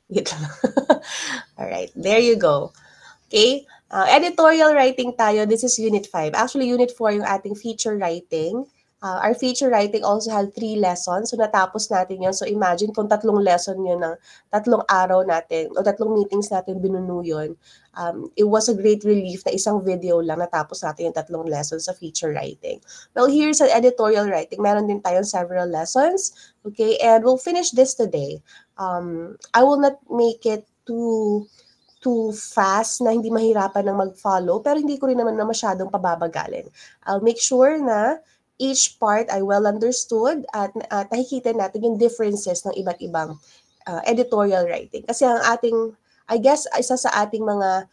Wait lang. Alright, there you go. Okay? Editorial writing tayo. This is Unit 5. Actually, Unit 4 yung ating feature writing. Our feature writing also had 3 lessons. So, natapos natin yun. So, imagine kung 3 lesson yun ng 3 araw natin o 3 meetings natin binuno yun. It was a great relief na isang video lang natapos natin yung 3 lessons sa feature writing. Well, here's an editorial writing. Meron din tayong several lessons. Okay? And we'll finish this today. I will not make it too fast na hindi mahirapan ng mag-follow, pero hindi ko rin naman na masyadong pababagalin. I'll make sure na each part ay well understood at nakikita natin yung differences ng iba't ibang editorial writing. Kasi ang ating, I guess, isa sa ating mga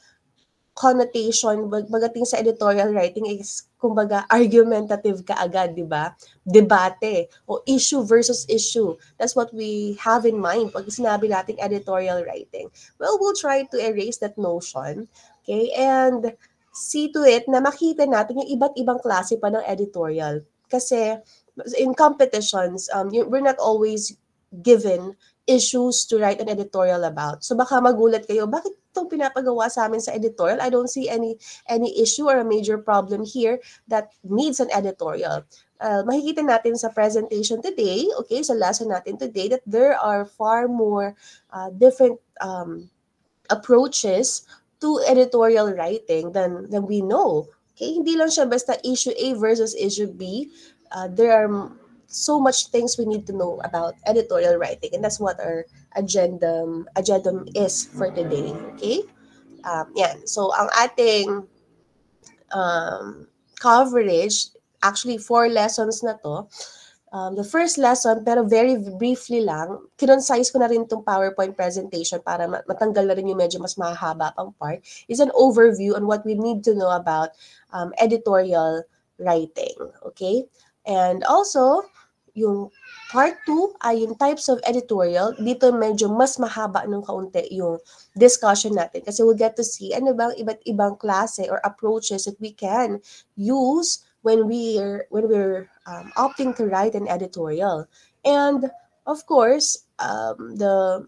connotation pagdating sa editorial writing is kumbaga argumentative ka agad, di ba? Debate o issue versus issue. That's what we have in mind pag sinabi nating editorial writing. Well, we'll try to erase that notion, okay? And see to it na makita natin yung iba't ibang klase pa ng editorial. Kasi in competitions, we're not always given issues to write an editorial about. So baka magulat kayo, bakit itong pinapagawa sa amin sa editorial? I don't see any issue or a major problem here that needs an editorial. Makikita natin sa presentation today, okay, sa lesson natin today, that there are far more different approaches to editorial writing than we know. Okay, hindi lang siya basta issue A versus issue B. There are so much things we need to know about editorial writing, and that's what our agenda is for today. Okay? Yan. So, ang ating coverage, actually 4 lessons na to. The first lesson, pero very briefly lang, kinonsize ko na rin itong PowerPoint presentation para matanggal na rin yung medyo mas mahaba pang part, is an overview on what we need to know about editorial writing. Okay? And also, yung part 2 ay yung types of editorial. Dito medyo mas mahaba ng kaunti yung discussion natin kasi we'll get to see ano bang iba't ibang klase or approaches that we can use when we're opting to write an editorial. And of course, the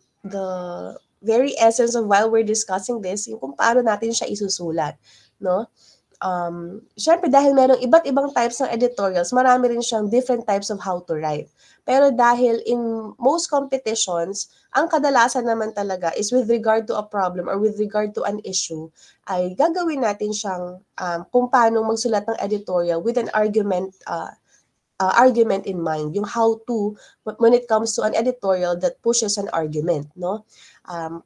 very essence of while we're discussing this, yung kung paano natin siya isusulat, no? Syempre dahil merong iba't ibang types ng editorials, marami rin siyang different types of how to write. Pero dahil in most competitions, ang kadalasan naman talaga is with regard to a problem or with regard to an issue, ay gagawin natin siyang kung paano magsulat ng editorial with an argument in mind, yung how to when it comes to an editorial that pushes an argument, no?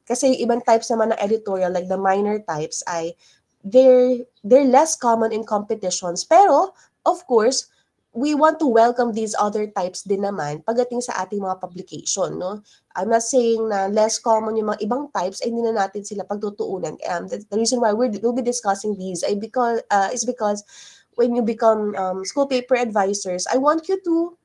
Kasi yung ibang types naman ng editorial like the minor types ay they're less common in competitions, pero of course we want to welcome these other types din naman pagdating sa ating mga publication, no? I'm not saying na less common yung mga ibang types ay hindi na natin sila pagtutuunan. The reason why we'll be discussing these ay because when you become school paper advisors, I want you to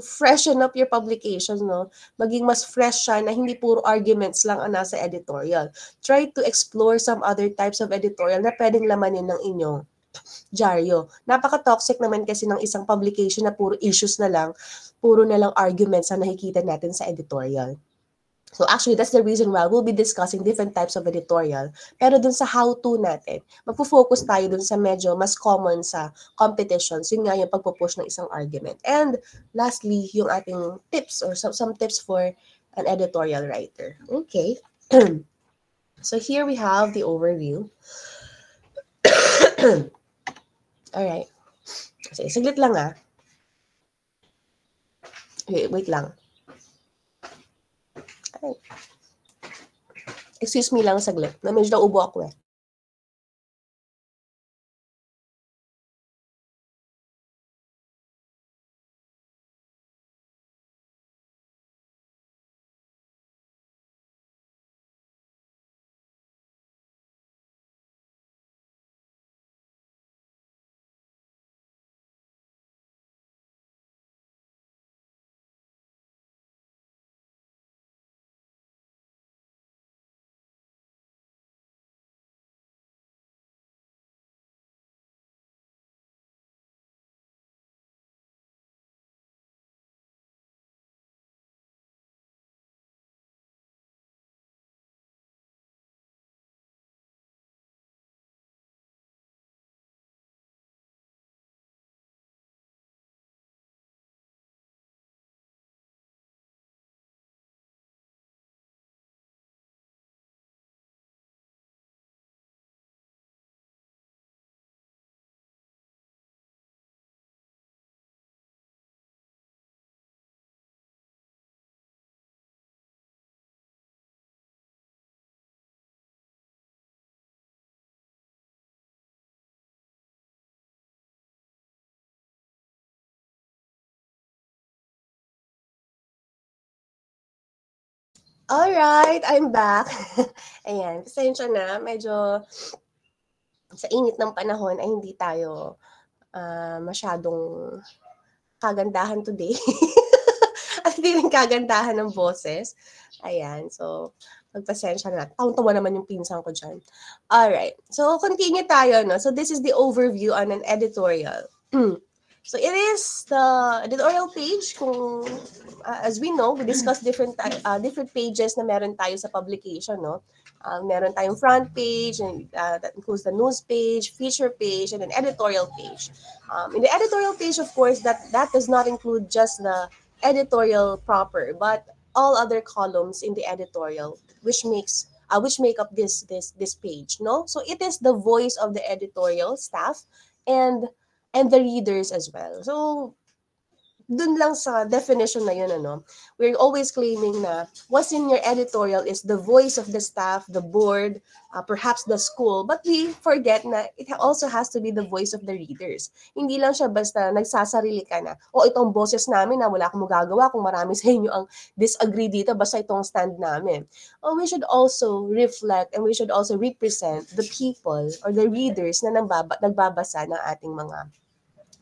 freshen up your publications, no? Maging mas fresh siya na hindi puro arguments lang ang nasa editorial. Try to explore some other types of editorial na pwedeng lamanin ng inyong dyaryo. Napaka-toxic naman kasi ng isang publication na puro issues na lang, puro na lang arguments na nakikita natin sa editorial. So actually, that's the reason why we'll be discussing different types of editorial. Pero dun sa how-to natin, magpo-focus tayo dun sa medyo mas common sa competitions. Yun nga yung pagpo-push ng isang argument. And lastly, yung ating tips or some tips for an editorial writer. Okay. So here we have the overview. Alright. Sige, saglit lang ah. Wait lang. Ay. Excuse me lang saglit. Na medyo naubo ako eh. Alright, I'm back. Ayan, pasensya na, medyo sa init ng panahon ay hindi tayo masyadong kagandahan today. At hindi rin kagandahan ng boses. Ayan, so magpasensya na. Tawang-tawa naman yung pinsan ko dyan. Alright, so continue tayo. No? So this is the overview on an editorial. So it is the editorial page kung as we know, we discussed different pages na meron tayo sa publication, no? Meron tayong front page and that includes the news page, feature page, and an editorial page. In the editorial page, of course, that does not include just the editorial proper, but all other columns in the editorial, which make up this page, no? So it is the voice of the editorial staff and the readers as well. So dun lang sa definition na yun, ano, we're always claiming na what's in your editorial is the voice of the staff, the board, perhaps the school, but we forget na it also has to be the voice of the readers. Hindi lang siya basta nagsasarili ka na, itong boses namin na wala akong magagawa kung marami sa inyo ang disagree dito, basta itong stand namin. We should also reflect and we should also represent the people or the readers na nagbabasa ng ating mga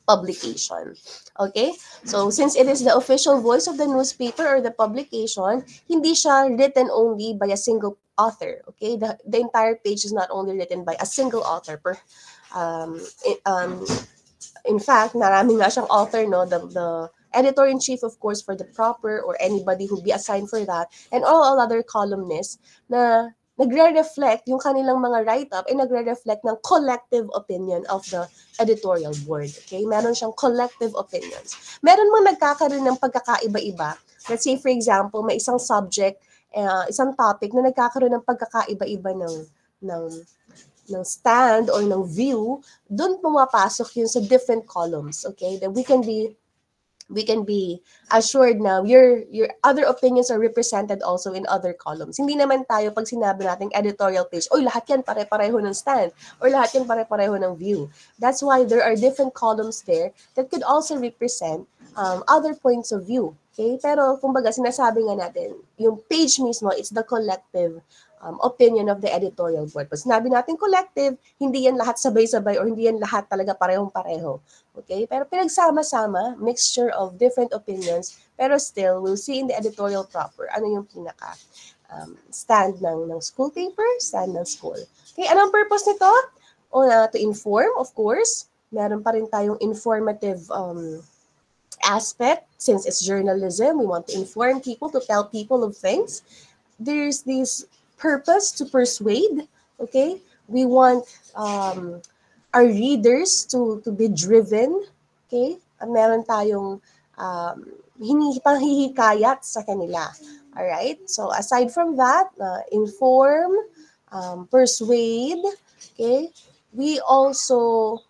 publication. Okay? So, since it is the official voice of the newspaper or the publication, hindi siya written only by a single author. Okay? The entire page is not only written by a single author. In fact, marami nga siyang author, no? The editor-in-chief, of course, for the proper or anybody who be assigned for that, and all other columnists na nagre-reflect yung kanilang mga write-up ay nagre-reflect ng collective opinion of the editorial board. Okay? Meron siyang collective opinions. Meron mga nagkakaroon ng pagkakaiba-iba. Let's say, for example, may isang subject, isang topic na nagkakaroon ng pagkakaiba-iba ng stand or ng view, doon pumapasok yun sa different columns. Okay? That we can be assured na your other opinions are represented also in other columns. Hindi naman tayo pag sinabi natin editorial page, lahat yan pare-pareho ng stand or lahat yan pare-pareho ng view. That's why there are different columns there that could also represent other points of view. Okay? Pero kumbaga sinasabi nga natin, yung page mismo, it's the collective opinion of the editorial board. Pag sinabi natin collective, hindi yan lahat sabay-sabay or hindi yan lahat talaga parehong-pareho. Okay? Pero pinagsama-sama, mixture of different opinions, pero still, we'll see in the editorial proper ano yung pinaka stand ng school paper, stand ng school. Okay, anong purpose nito? To inform, of course. Meron pa rin tayong informative aspect. Since it's journalism, we want to inform people, to tell people of things. There's this purpose to persuade, okay? We want our readers to be driven, okay? Meron tayong panghihikayat sa kanila. All right? So aside from that, inform, persuade, okay? We also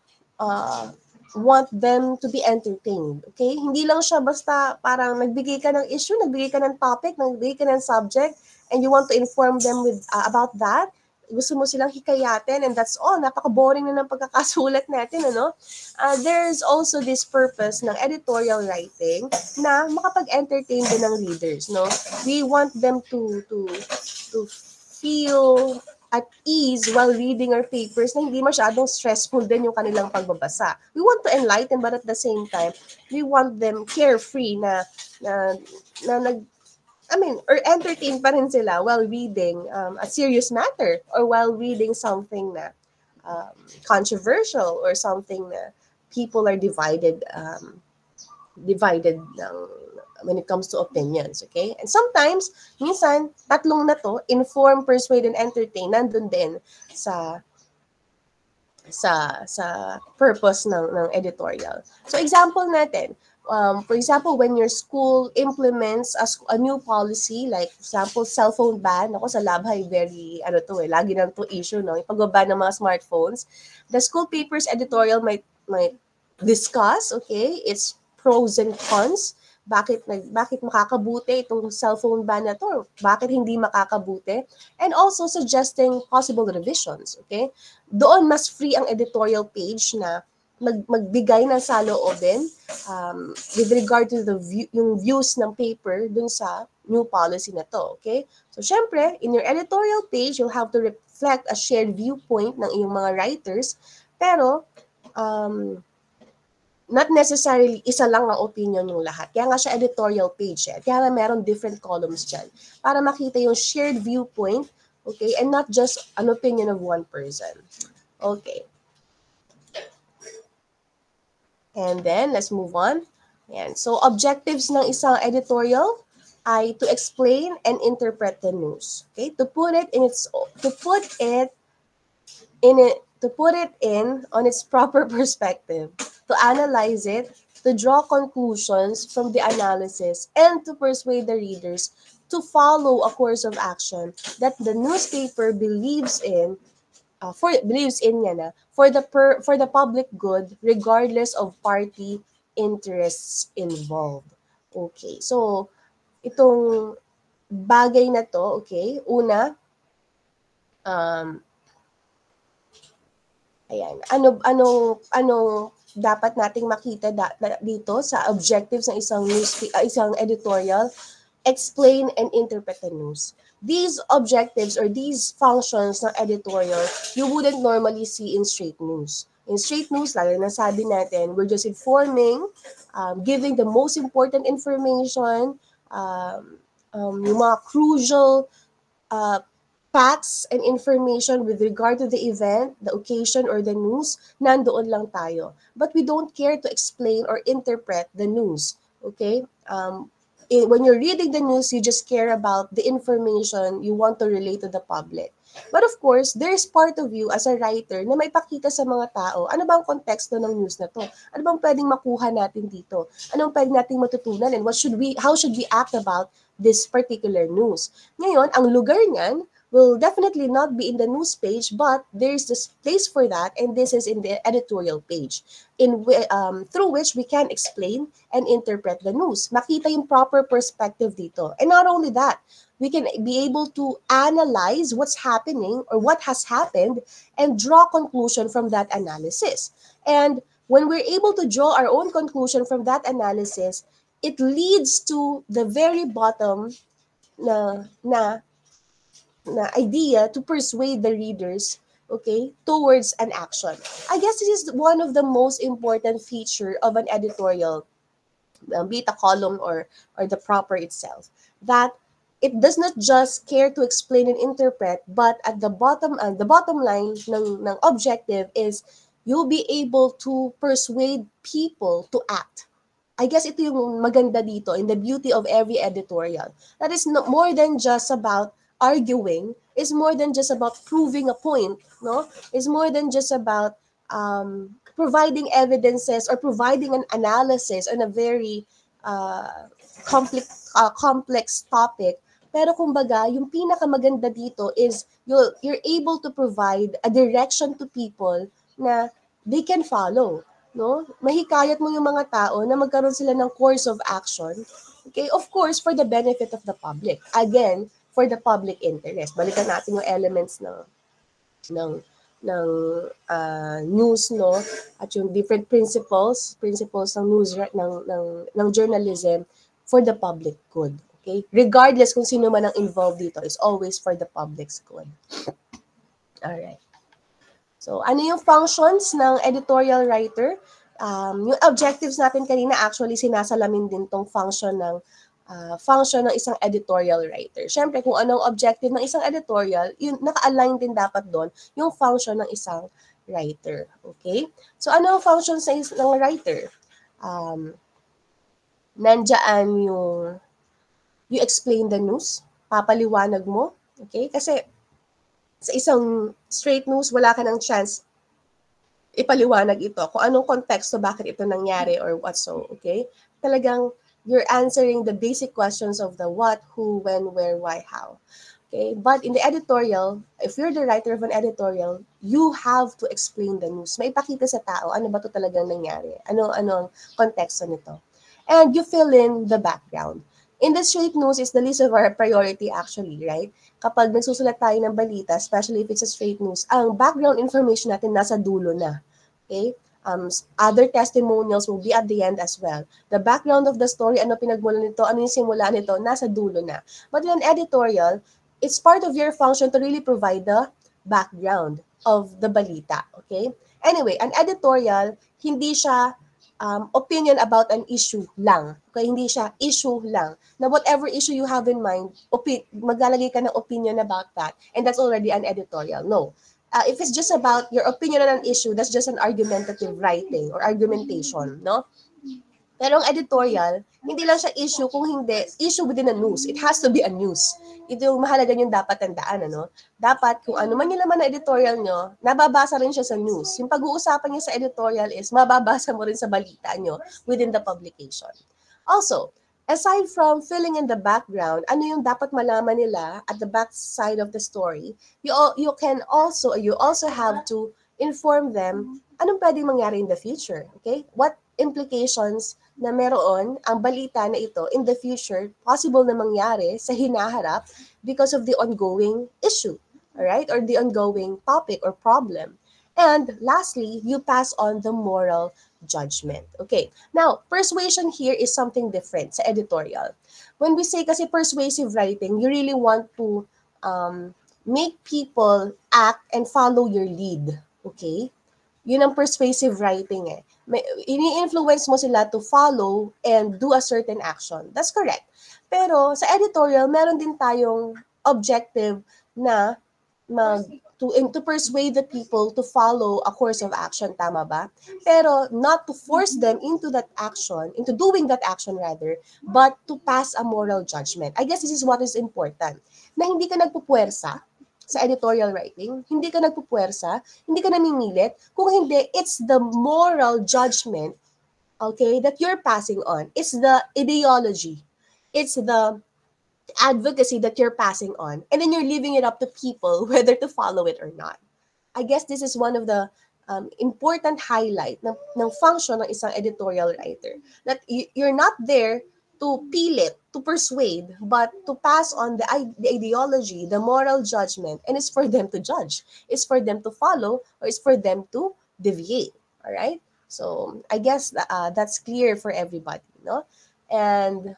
want them to be entertained, okay? Hindi lang siya basta parang nagbigay ka ng issue, nagbigay ka ng topic, nagbigay ka ng subject, and you want to inform them with about that. Gusto mo silang hikayatin, and that's all. Napaka-boring na ng pagkakasulat natin, ano? There's also this purpose ng editorial writing na makapag-entertain din ng readers, no? We want them to feel at ease while reading our papers na hindi masyadong stressful din yung kanilang pagbabasa. We want to enlighten, but at the same time, we want them carefree or entertain pa rin sila while reading a serious matter or while reading something na controversial or something na people are divided when it comes to opinions, okay? And sometimes, minsan, tatlong na to, inform, persuade, and entertain, nandun din sa purpose ng editorial. So, example natin, for example, when your school implements a new policy, like, for example, cellphone ban, ako sa Labhay, lagi nang to issue, no? Yung pagbaban ng mga smartphones, the school paper's editorial might discuss, okay, its pros and cons, bakit makakabuti itong cellphone ban na to, bakit hindi makakabuti, and also suggesting possible revisions, okay? Doon mas free ang editorial page na magbigay ng saloobin with regard to yung views ng paper dun sa new policy na to, okay? So, syempre, in your editorial page, you'll have to reflect a shared viewpoint ng iyong mga writers, pero not necessarily isa lang ang opinion yung lahat. Kaya nga siya editorial page eh. Kaya nga meron different columns dyan para makita yung shared viewpoint, okay, and not just an opinion of one person. Okay. And then, let's move on. Ayan. So, objectives ng isang editorial ay to explain and interpret the news. Okay? To put it in on its proper perspective, to analyze it, to draw conclusions from the analysis, and to persuade the readers to follow a course of action that the newspaper believes in for the public good regardless of party interests involved. Okay. So itong bagay na to, okay? Una, ayan. Ano dapat nating makita dito sa objectives ng isang editorial? Explain and interpret the news. These objectives or these functions ng editorial, you wouldn't normally see in straight news. In straight news, lalo na sabi natin, we're just informing, giving the most important information, yung mga crucial facts and information with regard to the event, the occasion, or the news, nandoon lang tayo. But we don't care to explain or interpret the news. Okay? When you're reading the news, you just care about the information you want to relate to the public. But of course, there's part of you as a writer na may pakita sa mga tao, ano bang konteksto ng news na to? Ano bang pwedeng makuha natin dito? Anong pwedeng nating matutunan? And how should we act about this particular news? Ngayon, ang lugar niyan will definitely not be in the news page, but there's this place for that, and this is in the editorial page, through which we can explain and interpret the news. Makita yung proper perspective dito. And not only that, we can be able to analyze what's happening or what has happened and draw conclusion from that analysis. And when we're able to draw our own conclusion from that analysis, it leads to the very bottom na idea to persuade the readers, okay, towards an action. I guess this is one of the most important feature of an editorial, be it a column or the proper itself, that it does not just care to explain and interpret, but at the bottom line ng objective is you'll be able to persuade people to act. I guess ito yung maganda dito in the beauty of every editorial. That is more than just about arguing, is more than just about proving a point, no? It's more than just about providing evidences or providing an analysis on a very complex topic. Pero kumbaga, yung pinakamaganda dito is you're able to provide a direction to people na they can follow, no? Mahikayat mo yung mga tao na magkaroon sila ng course of action, okay? Of course, for the benefit of the public. Again, for the public interest. Balikan natin yung elements ng news, no, at yung different principles ng news ng journalism for the public good. Okay? Regardless kung sino man ang involved dito, is always for the public's good. All right. So, ano yung functions ng editorial writer? Yung objectives natin kanina, actually sinasalamin din tong function ng isang editorial writer. Siyempre, kung anong objective ng isang editorial, yun, naka-align din dapat doon yung function ng isang writer. Okay? So, ano ang function ng writer? Nandyan yung you explain the news, papaliwanag mo. Okay? Kasi sa isang straight news, wala ka ng chance ipaliwanag ito kung anong konteksto, bakit ito nangyari or what so. Okay? Talagang you're answering the basic questions of the what, who, when, where, why, how. Okay? But in the editorial, if you're the writer of an editorial, you have to explain the news. May ipakita sa tao, ano ba ito talagang nangyari? Ano ang konteksto nito? And you fill in the background. In the straight news is the least of our priority actually, right? Kapag nagsusulat tayo ng balita, especially if it's a straight news, ang background information natin nasa dulo na. Okay? Other testimonials will be at the end as well. The background of the story, ano pinagmulan nito, ano yung simula nito, nasa dulo na. But in an editorial, it's part of your function to really provide the background of the balita. Okay? Anyway, an editorial, hindi siya opinion about an issue lang. Okay? Hindi siya issue lang. Na whatever issue you have in mind, maglalagay ka ng opinion about that. And that's already an editorial. No. If it's just about your opinion on an issue, that's just an argumentative writing or argumentation, no? Pero ang editorial, hindi lang siya issue kung hindi, issue within a news. It has to be a news. Ito yung mahalaga yung dapat tandaan, ano? Dapat kung ano man yung laman na editorial nyo, nababasa rin siya sa news. Yung pag-uusapan niya sa editorial is mababasa mo rin sa balita nyo within the publication. Also, aside from filling in the background, ano yung dapat malaman nila at the back side of the story, you also have to inform them anong pwedeng mangyari in the future. Okay? What implications na meron ang balita na ito in the future, possible na mangyari sa hinaharap because of the ongoing issue, all right? Or the ongoing topic or problem. And lastly, you pass on the moral judgment. Okay. Now, persuasion here is something different sa editorial. When we say kasi persuasive writing, you really want to make people act and follow your lead. Okay? Yun ang persuasive writing eh. Ini-influence mo sila to follow and do a certain action. That's correct. Pero sa editorial, meron din tayong objective na to persuade the people to follow a course of action, tama ba? Pero not to force them into that action, into doing that action rather, but to pass a moral judgment. I guess this is what is important. Na hindi ka nagpupuwersa sa editorial writing, hindi ka nagpupuwersa, hindi ka namimilit. Kung hindi, it's the moral judgment, okay, that you're passing on. It's the ideology. It's the advocacy that you're passing on. And then you're leaving it up to people whether to follow it or not. I guess this is one of the important highlight ng function ng isang editorial writer. That you're not there to peel it, to persuade, but to pass on the ideology, the moral judgment, and it's for them to judge. It's for them to follow, or it's for them to deviate. All right? So, I guess that's clear for everybody, no? And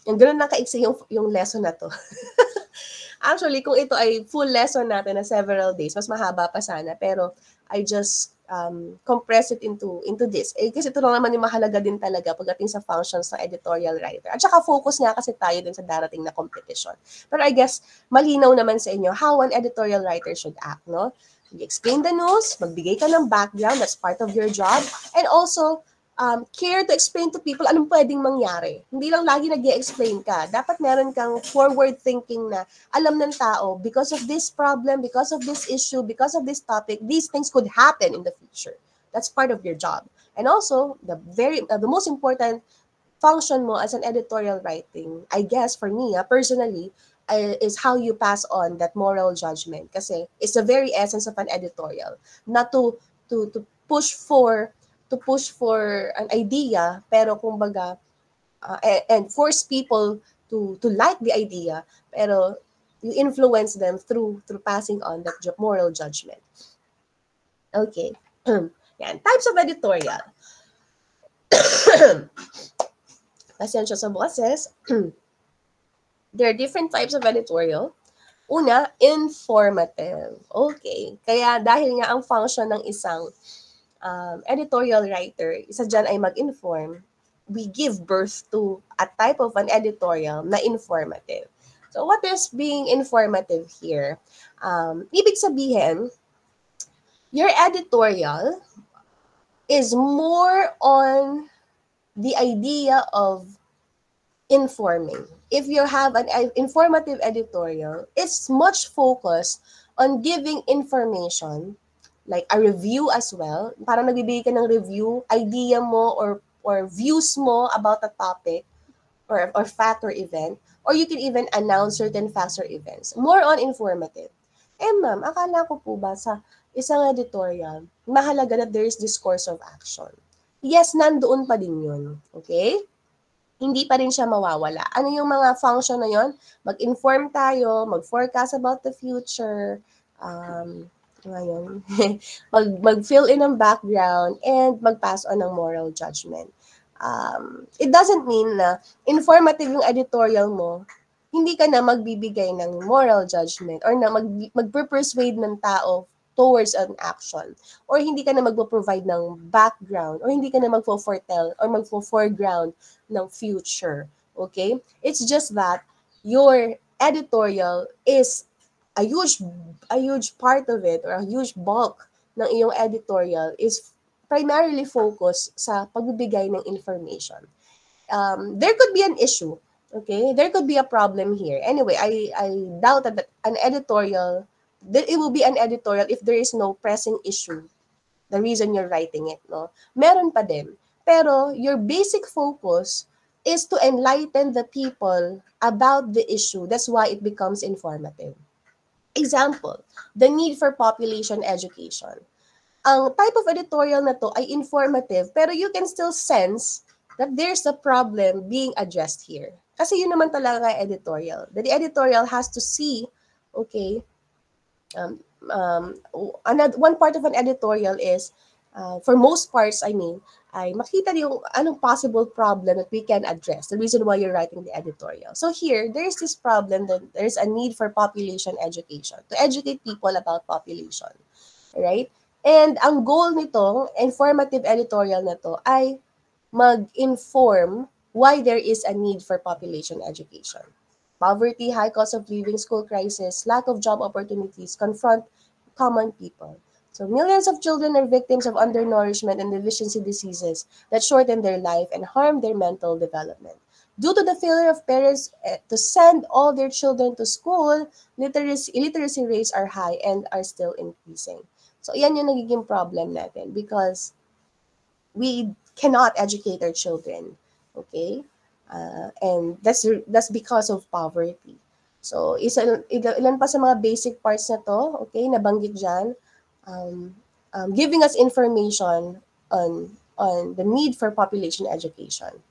yung gano'n na kaiksi yung lesson na to. Actually, kung ito ay full lesson natin na several days, mas mahaba pa sana. Pero I just compress it into this. Eh, kasi ito lang naman yung mahalaga din talaga pagdating sa functions ng editorial writer. At saka focus nga kasi tayo din sa darating na competition. Pero I guess, malinaw naman sa inyo how an editorial writer should act, no? You explain the news, magbigay ka ng background, that's part of your job. And also, care to explain to people anong pwedeng mangyari. Hindi lang lagi nag-i-explain ka. Dapat meron kang forward thinking na alam ng tao, because of this problem, because of this issue, because of this topic, these things could happen in the future. That's part of your job. And also, the most important function mo as an editorial writing, I guess for me, personally, is how you pass on that moral judgment. Kasi it's the very essence of an editorial. Not to push for an idea, pero kumbaga, and force people to like the idea, pero you influence them through passing on that moral judgment. Okay. Yan. Types of editorial. Pasensya sa boses. There are different types of editorial. Una, informative. Okay. Kaya dahil nga ang function ng isang editorial writer, isa dyan ay mag-inform, we give birth to a type of an editorial na informative. So what is being informative here? Ibig sabihin, your editorial is more on the idea of informing. If you have an informative editorial, it's much focused on giving information, like a review as well. Parang nagbibigay ka ng review, idea mo or views mo about a topic or fact or event. Or you can even announce certain facts or events. More on informative. Eh ma'am, akala ko po ba sa isang editorial, mahalaga that there is this course of action. Yes, nandoon pa din yun. Okay? Hindi pa rin siya mawawala. Ano yung mga function na yon? Mag-inform tayo, mag-forecast about the future, Ngayon, mag-fill in ng background and mag-pass on ng moral judgment. It doesn't mean na informative yung editorial mo, hindi ka na magbibigay ng moral judgment or na mag-persuade ng tao towards an action, or hindi ka na magpo-provide ng background, or hindi ka na magfo-foretell or magfo-foreground ng future. Okay? It's just that your editorial is a huge part of it, or a huge bulk ng iyong editorial is primarily focused sa pagbibigay ng information. There could be an issue, okay? There could be a problem here. Anyway, I doubt that an editorial, that it will be an editorial if there is no pressing issue, the reason you're writing it, no? Meron pa din. Pero your basic focus is to enlighten the people about the issue. That's why it becomes informative. Example, the need for population education. Ang type of editorial na to ay informative, pero you can still sense that there's a problem being addressed here. Kasi yun naman talaga editorial. That the editorial has to see, okay, one part of an editorial is, for most parts, I mean, ay makita yung anong possible problem that we can address, the reason why you're writing the editorial. So here, there's this problem that there's a need for population education, to educate people about population, right? And ang goal nitong informative editorial na to ay mag-inform why there is a need for population education. Poverty, high cost of living, school crisis, lack of job opportunities confront common people. So millions of children are victims of undernourishment and deficiency diseases that shorten their life and harm their mental development. Due to the failure of parents to send all their children to school, illiteracy rates are high and are still increasing. So yan yung nagiging problem natin because we cannot educate our children, okay? And that's because of poverty. So ilan pa sa mga basic parts na to, okay, nabanggit dyan, giving us information on the need for population education.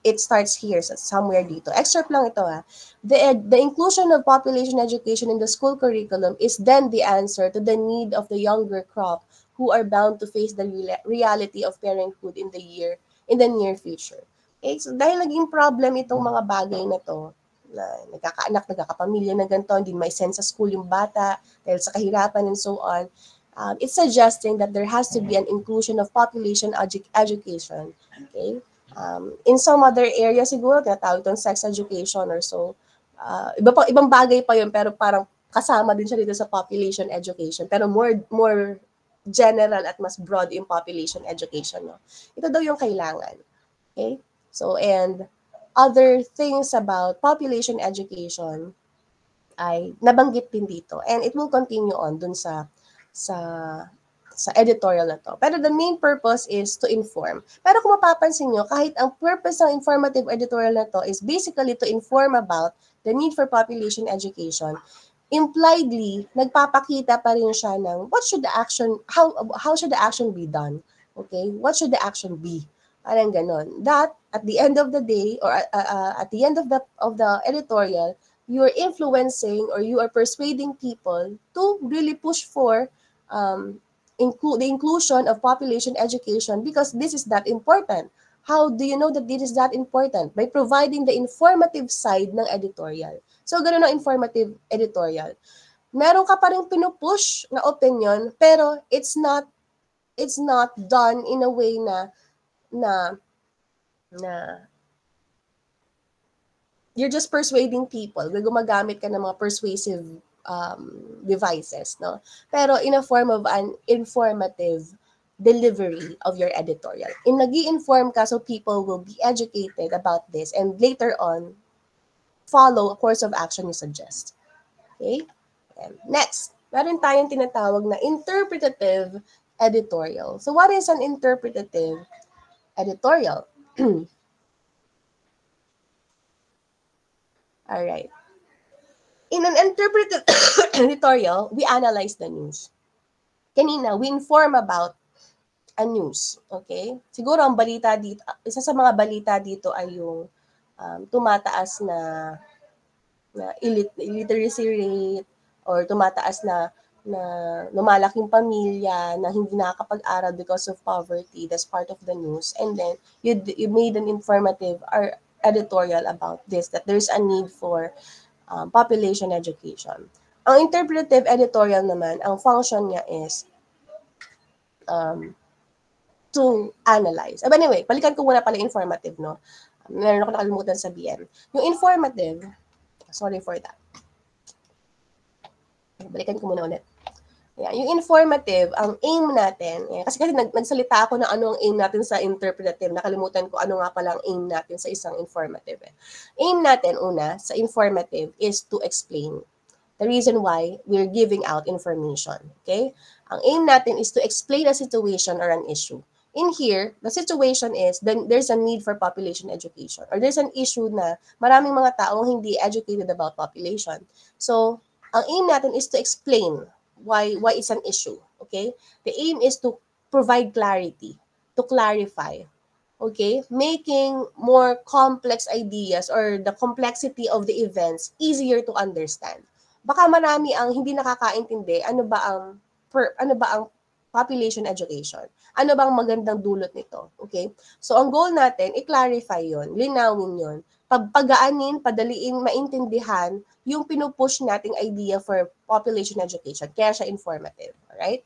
It starts here, somewhere dito. Excerpt lang ito ha. The inclusion of population education in the school curriculum is then the answer to the need of the younger crop who are bound to face the reality of parenthood in the near future. Okay, so dahil naging problem itong mga bagay na to, na nagkakaanak, nagkakapamilya na ganito, hindi may send sa school yung bata dahil sa kahirapan and so on, it's suggesting that there has to be an inclusion of population education. Okay? In some other areas siguro, tinatawag itong sex education or so. Ibang bagay pa yun, pero parang kasama din siya dito sa population education. Pero more general at mas broad yung population education. No? Ito daw yung kailangan. Okay? So, and other things about population education ay nabanggit din dito. And it will continue on dun sa editorial na to. Pero the main purpose is to inform. Pero kung mapapansin nyo, kahit ang purpose ng informative editorial na to is basically to inform about the need for population education, impliedly, nagpapakita pa rin siya ng how should the action be done? Okay? What should the action be? Parang ganon. That, at the end of the day, or at the end of the editorial, you are influencing or you are persuading people to really push for the inclusion of population education because this is that important. How do you know that this is that important? By providing the informative side ng editorial. So, ganun ang informative editorial. Meron ka pa rin pinupush na opinion, pero it's not done in a way na you're just persuading people. Gumagamit ka ng mga persuasive devices, no? Pero in a form of an informative delivery of your editorial. Nag-i-inform ka so people will be educated about this and later on, follow a course of action you suggest. Okay? And next, meron tayong tinatawag na interpretative editorial. So what is an interpretative editorial? All right. In an interpretive editorial, we analyze the news. Kanina, we inform about a news. Okay? Siguro ang balita dito, isa sa mga balita dito ay yung tumataas na illiteracy rate or tumataas na na lumalaking pamilya na hindi nakakapag-aral because of poverty. That's part of the news. And then you made an informative or editorial about this, that there's a need for population education. Ang interpretive editorial naman, ang function niya is to analyze. But anyway, balikan ko muna pala informative, no? Meron ako nakalimutan sabihin. Yung informative, sorry for that. Balikan ko muna ulit. Yeah, yung informative, ang aim natin, kasi nagsalita ako na ano ang aim natin sa interpretative, nakalimutan ko ano nga pala ang aim natin sa isang informative. Aim natin, una, sa informative is to explain the reason why we're giving out information. Okay? Ang aim natin is to explain a situation or an issue. In here, the situation is then there's a need for population education, or there's an issue na maraming mga taong hindi educated about population. So, ang aim natin is to explain why it's an issue. Okay? The aim is to provide clarity, to clarify. Okay? Making more complex ideas or the complexity of the events easier to understand. Baka marami ang hindi nakakaintindi ano ba ang population education. Ano bang magandang dulot nito? Okay? So, ang goal natin, i-clarify yon, linawin yon, pagpagaanin, padaliin, maintindihan yung pinupush nating idea for population education. Kaya siya informative. Alright?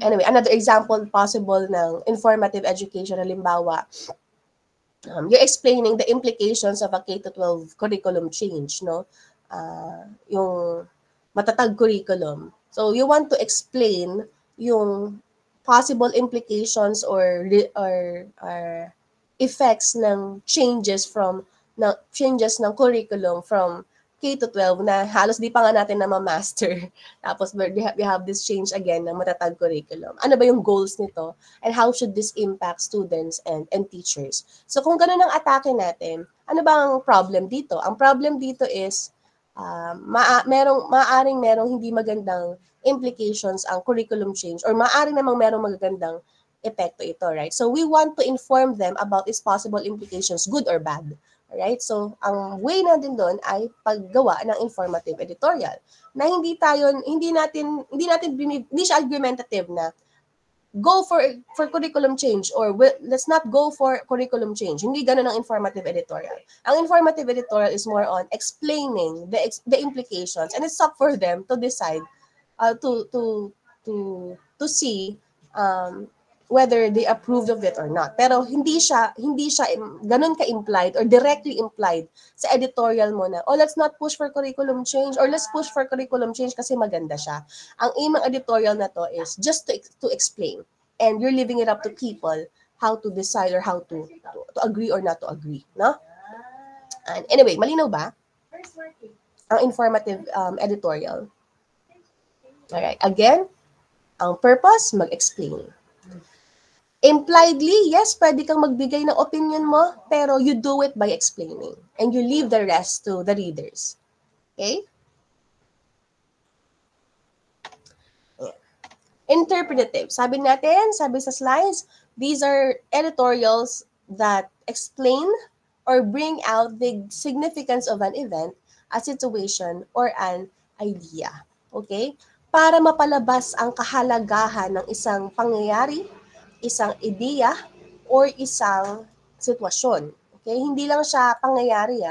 Anyway, another example possible ng informative education, halimbawa, you're explaining the implications of a K-12 curriculum change, no? Yung matatag curriculum. So, you want to explain yung possible implications or effects ng changes ng curriculum from K-12 na halos di pa nga natin na ma-master. Tapos we have this change again ng matatag curriculum. Ano ba yung goals nito? And how should this impact students and teachers? So kung ganun ang atake natin, ano ba ang problem dito? Ang problem dito is maaaring merong hindi magandang implications ang curriculum change, or maaaring namang merong magagandang epekto ito, right? So we want to inform them about its possible implications, good or bad. Alright? So, ang way natin doon ay paggawa ng informative editorial na hindi siya argumentative na go for curriculum change or let's not go for curriculum change. Hindi ganun ang informative editorial. Ang informative editorial is more on explaining the implications, and it's up for them to decide to see whether they approved of it or not. Pero hindi siya ganun ka-implied or directly implied sa editorial mo na, let's not push for curriculum change, or let's push for curriculum change kasi maganda siya. Ang aim ng editorial na to is just to explain. And you're leaving it up to people how to decide or how to agree or not to agree. No? And anyway, malinaw ba? Ang informative editorial. Alright, again, ang purpose, mag-explain. Impliedly, yes, pwede kang magbigay ng opinion mo, pero you do it by explaining. And you leave the rest to the readers. Okay? Interpretative. Sabi sa slides, these are editorials that explain or bring out the significance of an event, a situation, or an idea. Okay? Para mapalabas ang kahalagahan ng isang pangyayari, isang ideya, or isang sitwasyon. Okay? Hindi lang siya pangyayari,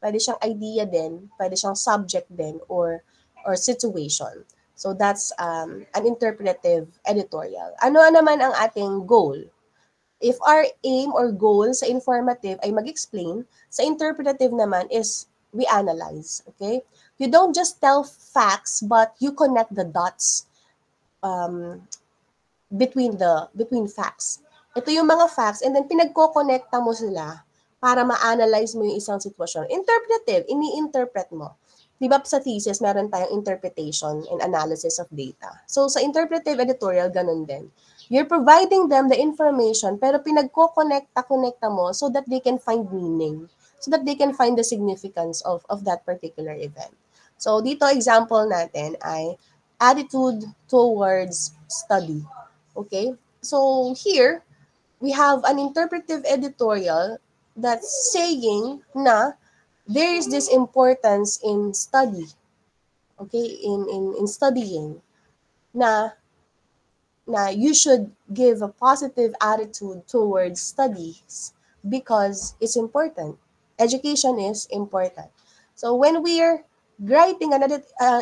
pwede siyang idea din, pwede siyang subject din, or situation. So that's an interpretive editorial. Ano naman ang ating goal? If our aim or goal sa informative ay mag-explain, sa interpretive naman is we analyze. Okay? You don't just tell facts, but you connect the dots between facts. Ito yung mga facts, and then pinagko-connecta mo sila para ma-analyze mo yung isang sitwasyon. Interpretive, ini-interpret mo. Diba sa thesis, meron tayong interpretation and analysis of data. So sa interpretive editorial, ganun din. You're providing them the information, pero pinagko-connecta mo so that they can find meaning, so that they can find the significance of that particular event. So dito, example natin ay attitude towards study. Okay? So here, we have an interpretive editorial that's saying na there is this importance in study. okay, in studying, na you should give a positive attitude towards studies because it's important. Education is important. So when we're writing an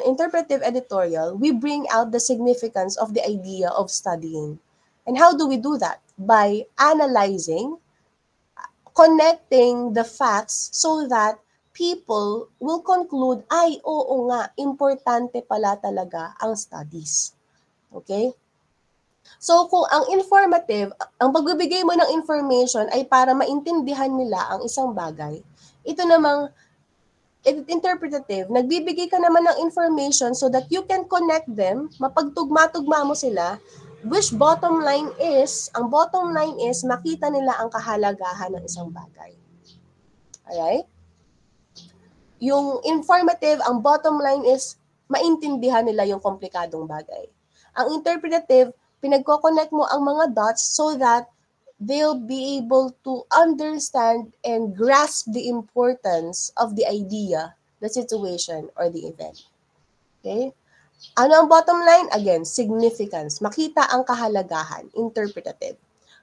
interpretive editorial, we bring out the significance of the idea of studying. And how do we do that? By analyzing, connecting the facts so that people will conclude, ay, oo nga, importante pala talaga ang studies. Okay? So kung ang informative, ang pagbibigay mo ng information ay para maintindihan nila ang isang bagay, ito namang interpretative, nagbibigay ka naman ng information so that you can connect them, mapagtugma-tugma mo sila, which ang bottom line is makita nila ang kahalagahan ng isang bagay. Alright? Yung informative, ang bottom line is maintindihan nila yung komplikadong bagay. Ang interpretative, pinagko-connect mo ang mga dots so that they'll be able to understand and grasp the importance of the idea, the situation, or the event. Okay? Ano ang bottom line? Again, significance. Makita ang kahalagahan, interpretative.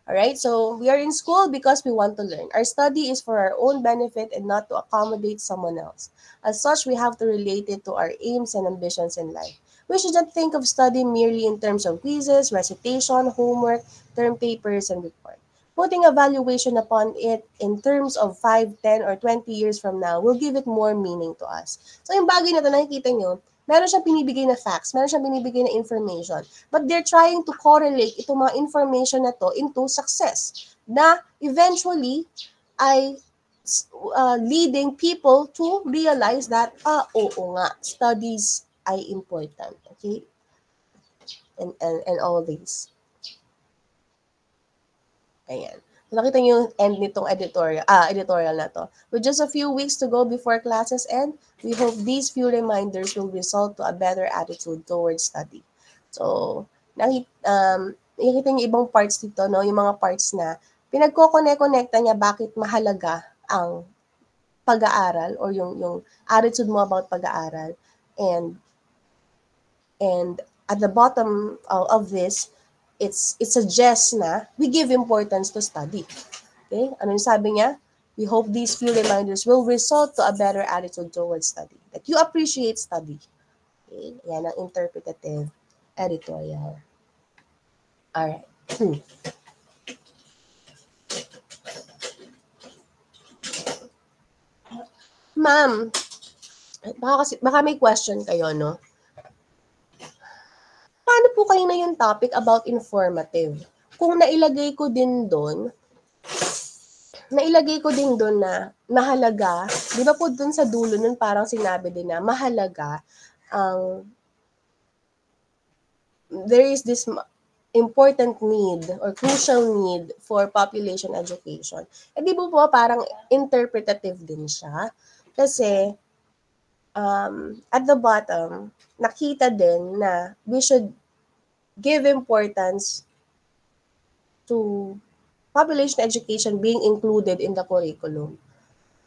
Alright, so we are in school because we want to learn. Our study is for our own benefit and not to accommodate someone else. As such, we have to relate it to our aims and ambitions in life. We should not think of study merely in terms of quizzes, recitation, homework, term papers, and report. Putting a valuation upon it in terms of 5, 10, or 20 years from now will give it more meaning to us. So yung bagay na ito, nakikita nyo, meron siyang binibigay na facts, meron siyang binibigay na information, but they're trying to correlate itong mga information na to into success na eventually ay leading people to realize that, oo nga, studies ay important, okay? And all these. Ayan. So, nakita niyo yung end nitong editorial na to. With just a few weeks to go before classes end, we hope these few reminders will result to a better attitude towards study. So, nakikita niyo ibang parts dito, no? Yung mga parts na pinagko-connect-connecta niya bakit mahalaga ang pag-aaral or yung attitude mo about pag-aaral. And at the bottom of this, it suggests na we give importance to study. Okay? Ano yung sabi niya? We hope these few reminders will result to a better attitude towards study. That you appreciate study. Okay? Yan ang interpretative editorial. Alright. Ma'am, baka may question kayo, no? Paano po kayo na yung topic about informative? Kung nailagay ko din doon na mahalaga, di ba po doon sa dulo nun parang sinabi din na mahalaga there is this important need or crucial need for population education. Eh di po parang interpretative din siya. Kasi at the bottom, nakita din na we should give importance to population education being included in the curriculum.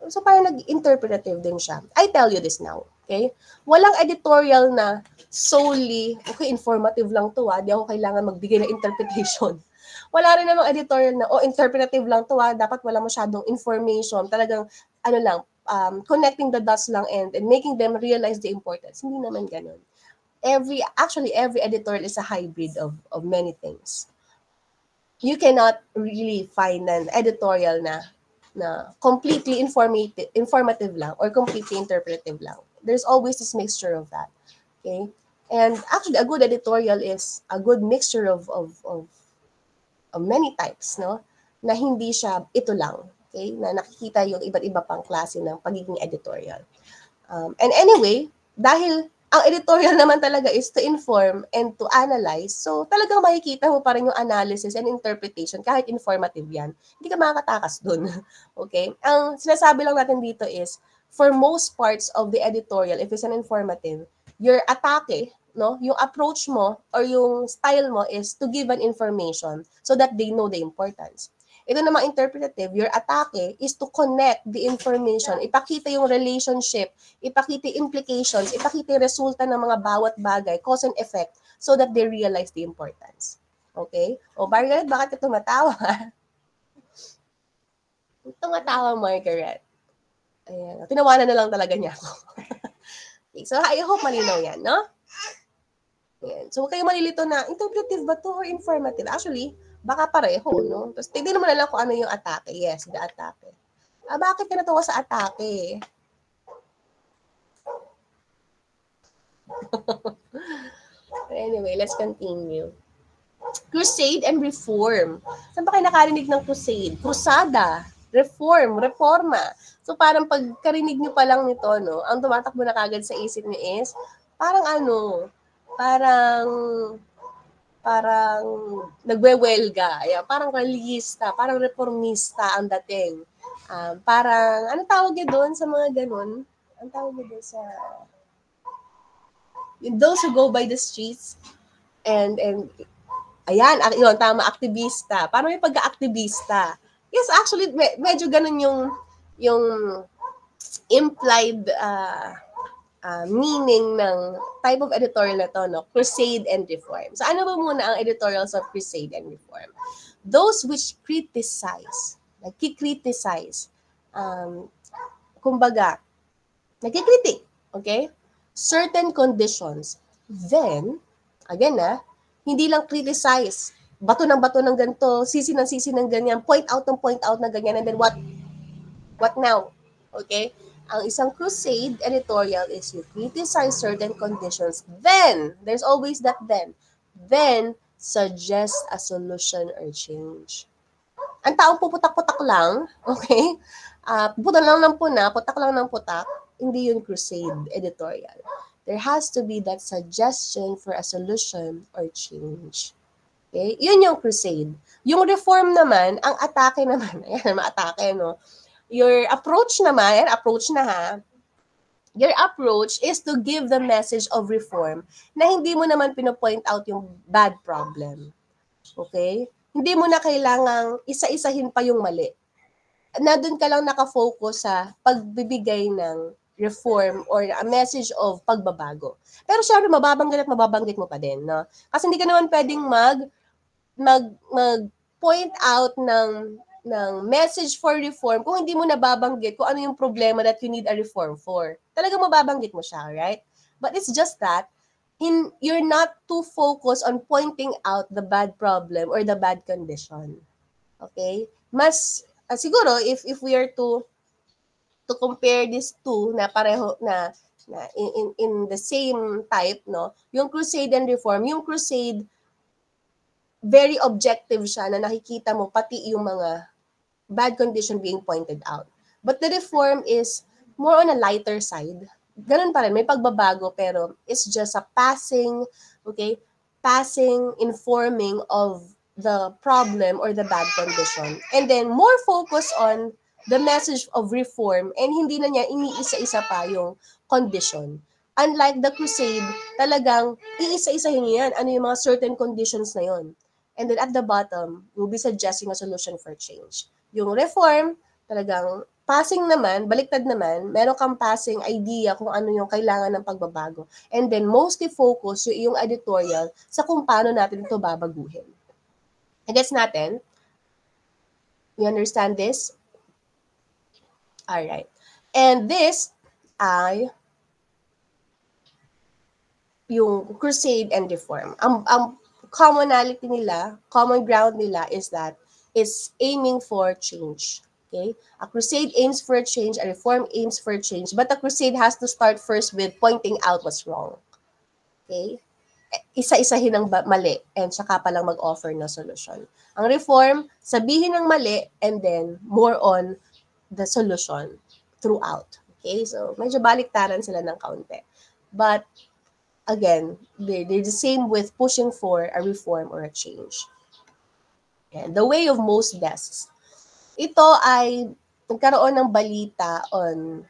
So parang nag-interpretative din siya. I tell you this now, okay? Walang editorial na solely, okay, informative lang to di ako kailangan magbigay ng interpretation. Wala rin namang editorial na, interpretative lang to dapat wala masyadong information. Talagang, connecting the dots lang and making them realize the importance. Hindi naman ganun. Every editorial is a hybrid of many things. You cannot really find an editorial na completely informative lang or completely interpretive lang. There's always this mixture of that. Okay? And actually, a good editorial is a good mixture of many types, no? Na hindi siya ito lang. Okay? Na nakikita yung iba't iba pang klase ng pagiging editorial. And anyway, dahil ang editorial naman talaga is to inform and to analyze. So, talagang makikita mo pa rin yung analysis and interpretation kahit informative yan. Hindi ka makakatakas dun. Okay? Ang sinasabi lang natin dito is, for most parts of the editorial, if it's an informative, your atake, no, yung approach mo or yung style mo is to give an information so that they know the importance. Ito namang interpretative, your atake is to connect the information, ipakita yung relationship, ipakita yung implications, ipakita yung resulta ng mga bawat bagay, cause and effect, so that they realize the importance. Okay? O, Margaret, bakit ka tumatawa? Tumatawa, Margaret. Ayan. Tinawanan na lang talaga niya ako. Okay, so, I hope malinaw yan, no? Ayan. So, huwag kayo malilito na, interpretive ba to or informative? Actually, baka pareho, no? Tapos, tignan mo na lang kung ano yung atake. Yes, the atake. Bakit ka natawa sa atake? Anyway, let's continue. Crusade and reform. Saan ba kayo nakarinig ng crusade? Krusada, reform, reforma. So parang pagkarinig nyo pa lang nito, no, ang tumatakbo na kagad sa isip nyo is, parang ano, parang nagwewelga, parang realista, parang reformista ang dating. Parang, ano tawag niya doon sa mga ganun? Ang tawag niya doon sa, those who go by the streets, and ayan, yun, tama, aktivista. Paano yung pagka-aktivista? Yes, actually, medyo ganun yung implied meaning ng type of editorial na to, no? Crusade and reform. So ano ba muna ang editorials of crusade and reform? Those which criticize, nagkikriticize, kumbaga, nagkikritik, okay? Certain conditions. Then, again hindi lang criticize, bato ng ganito, sisi ng ganyan, point out na ganyan, and then what now? Okay? Ang isang crusade editorial is you criticize certain conditions, then, there's always that then, suggest a solution or change. Ang taong puputak-putak lang, okay? Puputak lang ng puna, putak lang ng putak, hindi yun crusade editorial. There has to be that suggestion for a solution or change. Okay? Yun yung crusade. Yung reform naman, ang atake naman, ayan, ma-atake, no? Your approach naman, approach na ha, your approach is to give the message of reform na hindi mo naman pinopoint out yung bad problem. Okay? Hindi mo na kailangang isa-isahin pa yung mali. Na doon ka lang nakafocus sa pagbibigay ng reform or a message of pagbabago. Pero syempre, mababanggit mo pa din, no? Kasi hindi ka naman pwedeng mag-point out ng message for reform kung hindi mo nababanggit kung ano yung problema that you need a reform for. Talagang mababanggit mo siya, right? But it's just that you're not too focused on pointing out the bad problem or the bad condition. Okay? Mas siguro if we are to compare these two na pareho na in the same type, no? Yung crusade and reform, yung crusade very objective siya na nakikita mo pati yung mga bad condition being pointed out. But the reform is more on a lighter side. Ganun pa rin, may pagbabago pero it's just a passing informing of the problem or the bad condition. And then more focus on the message of reform and hindi na niya iniisa-isa pa yung condition. Unlike the crusade, talagang iisa-isahin niya yan. Ano yung mga certain conditions na yon. And then at the bottom, we'll be suggesting a solution for change. Yung reform, talagang passing naman, baliktad naman, meron kang passing idea kung ano yung kailangan ng pagbabago. And then mostly focus yung editorial sa kung paano natin ito babaguhin. Gets natin? You understand this? Alright. And this ay yung crusade and reform. Ang commonality nila, common ground nila is that is aiming for change. Okay? A crusade aims for change, a reform aims for change, but a crusade has to start first with pointing out what's wrong. Okay? Isa-isahin ang mali and saka pa lang mag-offer ng solution. Ang reform, sabihin ng mali and then more on the solution throughout. Okay? So, medyo baliktaran sila ng kaunti. But, again, they're the same with pushing for a reform or a change. And the way of most desks. Ito ay nagkaroon ng balita on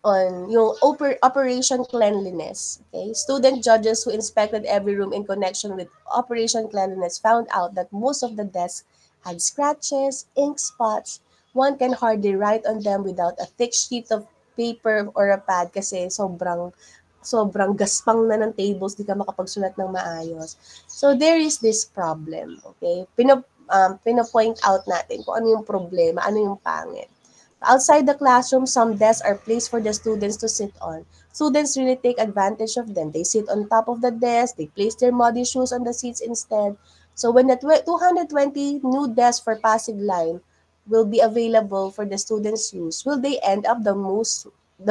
on yung Operation Cleanliness. Okay? Student judges who inspected every room in connection with Operation Cleanliness found out that most of the desks had scratches, ink spots. One can hardly write on them without a thick sheet of paper or a pad kasi sobrang gaspang na ng tables, di ka makapagsulat ng maayos. So there is this problem, okay? Pino-point out natin kung ano yung problema, ano yung pangit. Outside the classroom, some desks are placed for the students to sit on. Students really take advantage of them. They sit on top of the desk, they place their muddy shoes on the seats instead. So when the 220 new desks for Pasig Line will be available for the students' use, will they end up the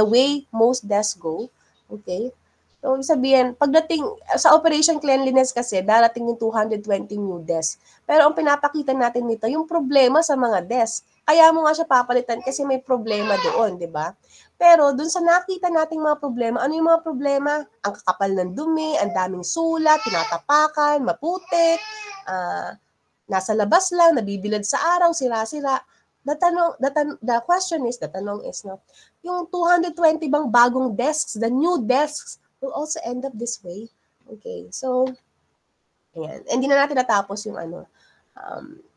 way most desks go? Okay? So, ibig sabihin, pagdating sa Operation Cleanliness kasi, darating yung 220 new desks. Pero ang pinapakita natin nito, yung problema sa mga desks. Kaya mo nga siya papalitan kasi may problema doon, di ba? Pero dun sa nakita nating mga problema, ano yung mga problema? Ang kakapal ng dumi, ang daming sulat, tinatapakan, maputik, nasa labas lang, nabibilad sa araw, sira-sira. The question is, the tanong is, no, yung 220 bang bagong desks, the new desks, will also end up this way. Okay, so, ayan. Hindi na natin natapos yung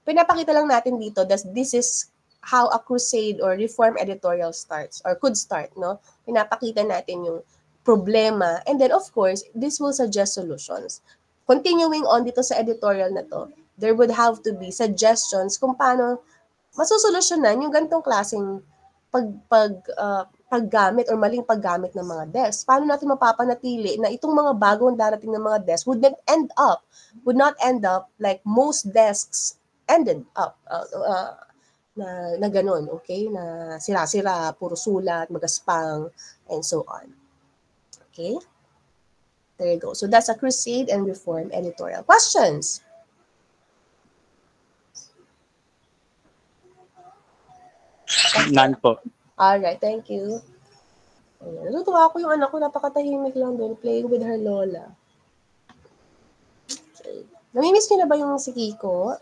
pinapakita lang natin dito that this is how a crusade or reform editorial starts or could start, no? Pinapakita natin yung problema and then of course, this will suggest solutions. Continuing on dito sa editorial na to, there would have to be suggestions kung paano masusolusyonan yung ganitong klaseng paggamit or maling paggamit ng mga desks. Paano natin mapapanatili na itong mga bagong darating ng mga desks would not end up like most desks ended up na ganun, okay? Na sira-sira, puro sulat, magaspang, and so on. Okay? There you go. So that's a crusade and reform editorial. Questions? None po. Alright, thank you. Ayan. Natutuwa ako yung anak ko, napakatahimik lang doon, playing with her lola. Okay. Namimiss niyo na ba yung si Kiko?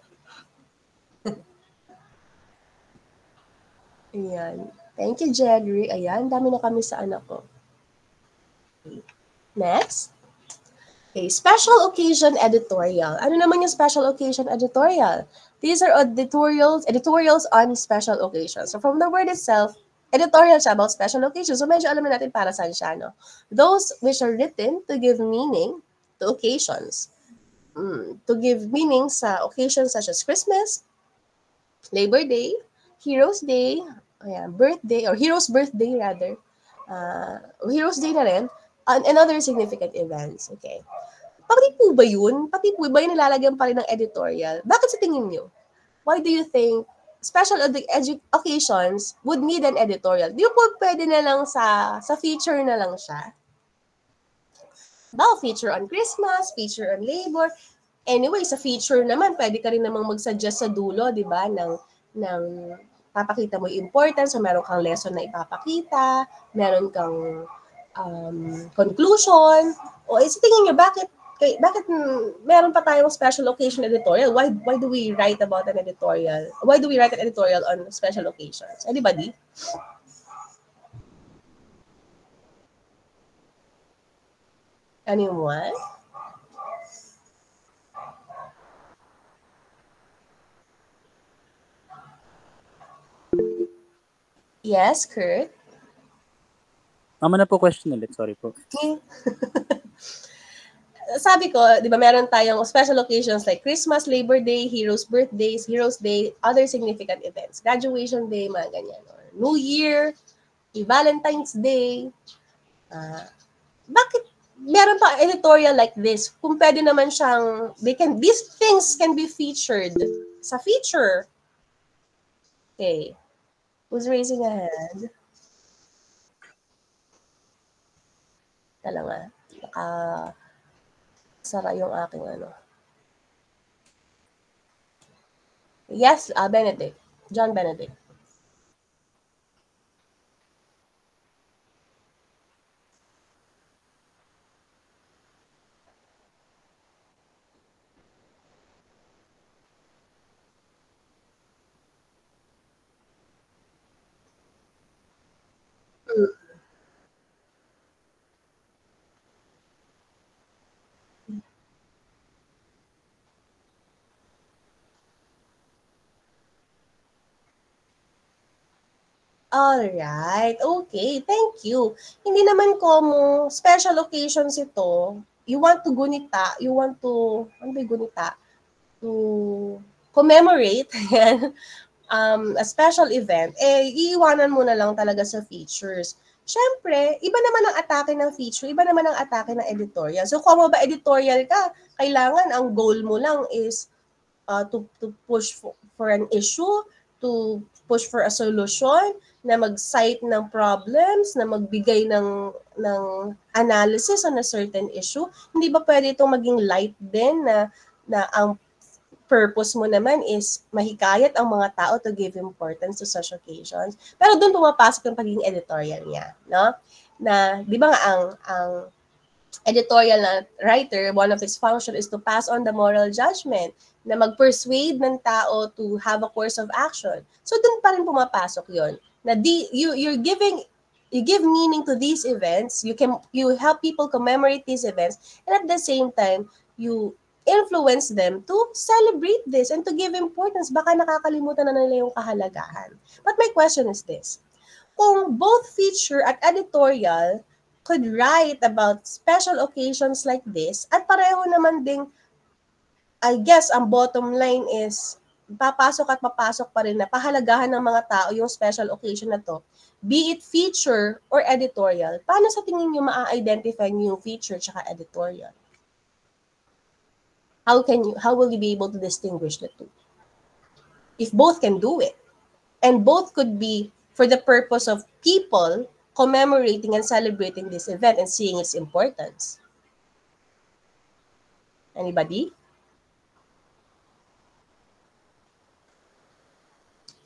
Ayan. Thank you, Jerry. Ayan, dami na kami sa anak ko. Okay. Next. Okay, special occasion editorial. Ano naman yung special occasion editorial? These are editorials on special occasions. So from the word itself, editorial siya about special occasions. So medyo alam na natin para saan siya, no? Those which are written to give meaning to occasions. To give meaning sa occasions such as Christmas, Labor Day, Heroes Day, ayan, birthday, or Heroes Birthday rather, Heroes Day na rin, and other significant events. Okay. Pati po ba yun? Pati po ba yun nilalagyan pa rin ng editorial? Bakit sa tingin nyo? Why do you think special occasions would need an editorial? Di po pwede na lang sa feature na lang siya? Feature on Christmas, feature on Labor. Anyway, sa feature naman, pwede ka rin namang mag-suggest sa dulo, di ba, ng papakita mo yung importance, so meron kang lesson na ipapakita, meron kang conclusion, o sa tingin nyo, bakit meron pa tayong special occasion editorial? Why do we write about an editorial? Why do we write an editorial on special occasions? Anybody? Anyone? Yes, Kurt? Mama na po question ulit. Sorry po. Okay. Sabi ko, di ba, meron tayong special occasions like Christmas, Labor Day, Heroes' Birthdays, Heroes' Day, other significant events, graduation day, mga ganyan. Or New Year, Valentine's Day. Bakit meron pa editorial like this? Kung pwede naman siyang, these things can be featured sa feature. Okay. Who's raising a hand? Tala nga. Sara yung aking ano. Yes, Benedict. John Benedict. Alright, okay, thank you. Hindi naman como special occasions ito. You want to gunita, you want to, ano ba yung gunita? To commemorate, yan, a special event, eh, iiwanan mo na lang talaga sa features. Siyempre, iba naman ang atake ng feature, iba naman ang atake ng editorial. So, kung ba editorial ka, kailangan ang goal mo lang is to push for an issue, to push for a solution, na mag-cite ng problems, na magbigay ng analysis on a certain issue. Hindi ba pwede itong maging light din na ang purpose mo naman is mahikayat ang mga tao to give importance to such occasions. Pero doon pumapasok yung pagiging editorial niya, no? Na, di ba nga ang editorial na writer, one of its function is to pass on the moral judgment, na mag-persuade ng tao to have a course of action. So dun pa rin pumapasok yon. Na you give meaning to these events, you help people commemorate these events, and at the same time, you influence them to celebrate this and to give importance. Baka nakakalimutan na nila yung kahalagahan. But my question is this: kung both feature at editorial could write about special occasions like this, at pareho naman ding, I guess, ang bottom line is, papasok at papasok pa rin na pahalagahan ng mga tao yung special occasion na to, be it feature or editorial, paano sa tingin nyo ma-identify nyo yung feature tsaka editorial? How will you be able to distinguish the two? If both can do it, and both could be for the purpose of people commemorating and celebrating this event and seeing its importance. Anybody?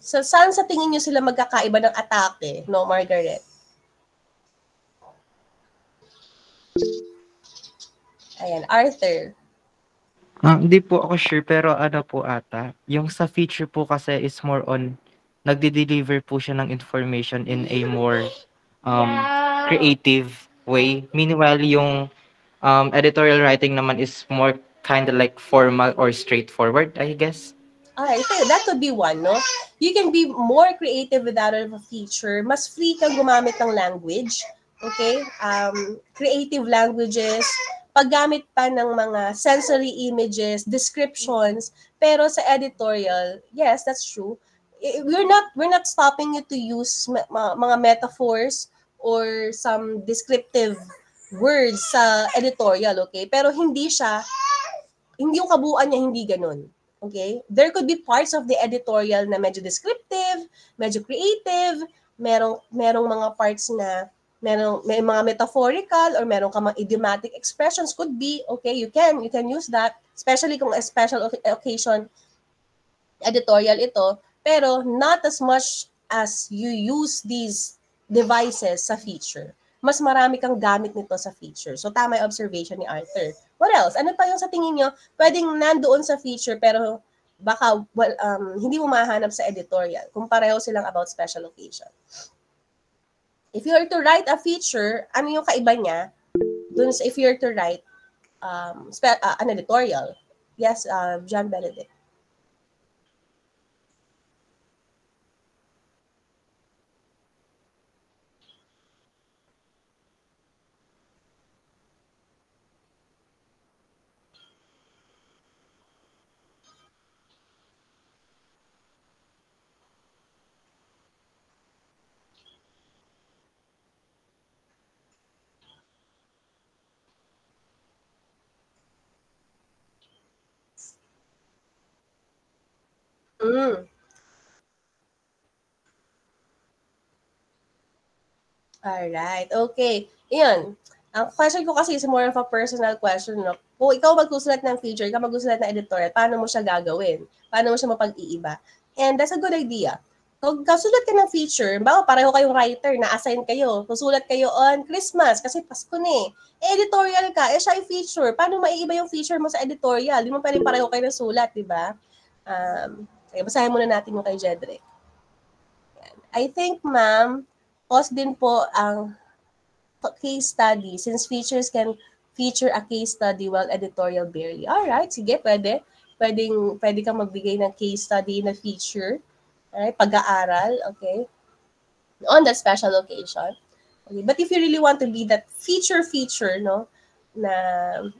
So, saan sa tingin nyo sila magkakaiba ng atake, no, Margaret? Ayan, Arthur. Hindi po ako sure pero ano po ata, yung sa feature po kasi is more on nagde-deliver po siya ng information in a more creative way. Meanwhile, yung editorial writing naman is more kind of like formal or straightforward, I guess. Alright, so that could be one, no? You can be more creative with that of a feature. Mas free kang gumamit ng language. Okay? Creative languages, paggamit pa ng mga sensory images, descriptions. Pero sa editorial, yes, that's true. We're not stopping you to use mga metaphors or some descriptive words sa editorial, okay? Pero hindi yung kabuuan niya hindi ganun. Okay? There could be parts of the editorial na medyo descriptive, medyo creative, merong mga parts na may mga metaphorical or merong ka mga idiomatic expressions, could be, okay, you can use that, especially kung a special occasion editorial ito, pero not as much as you use these devices sa feature. Mas marami kang gamit nito sa feature. So, tama yung observation ni Arthur. What else? Ano pa yung sa tingin nyo, pwedeng nandoon sa feature pero baka hindi mo mahanap sa editorial kung pareho silang about special occasion. If you are to write a feature, ano yung kaiba niya? Dun sa if you are to write an editorial. Yes, John Benedict. Alright, okay. Iyon. Ang question ko kasi is more of a personal question. No? Kung ikaw magsusulat ng feature, ikaw magsusulat ng editorial, paano mo siya gagawin? Paano mo siya mapag-iiba? And that's a good idea. Kung kasulat ka ng feature, bawa pareho kayong writer, na-assign kayo, susulat kayo on Christmas, kasi Pasko na eh. Editorial ka, siya yung feature. Paano maiiba yung feature mo sa editorial? Di mo pwedeng pareho kayo ng sulat, di ba? Sige, basahin muna natin yung kay Jedrick. I think, ma'am, pause din po ang case study since features can feature a case study while editorial barely. Alright, sige, pwede. Pwede kang magbigay ng case study na feature. Alright, pag-aaral, okay? on that special occasion. Okay, but if you really want to be that feature, no, na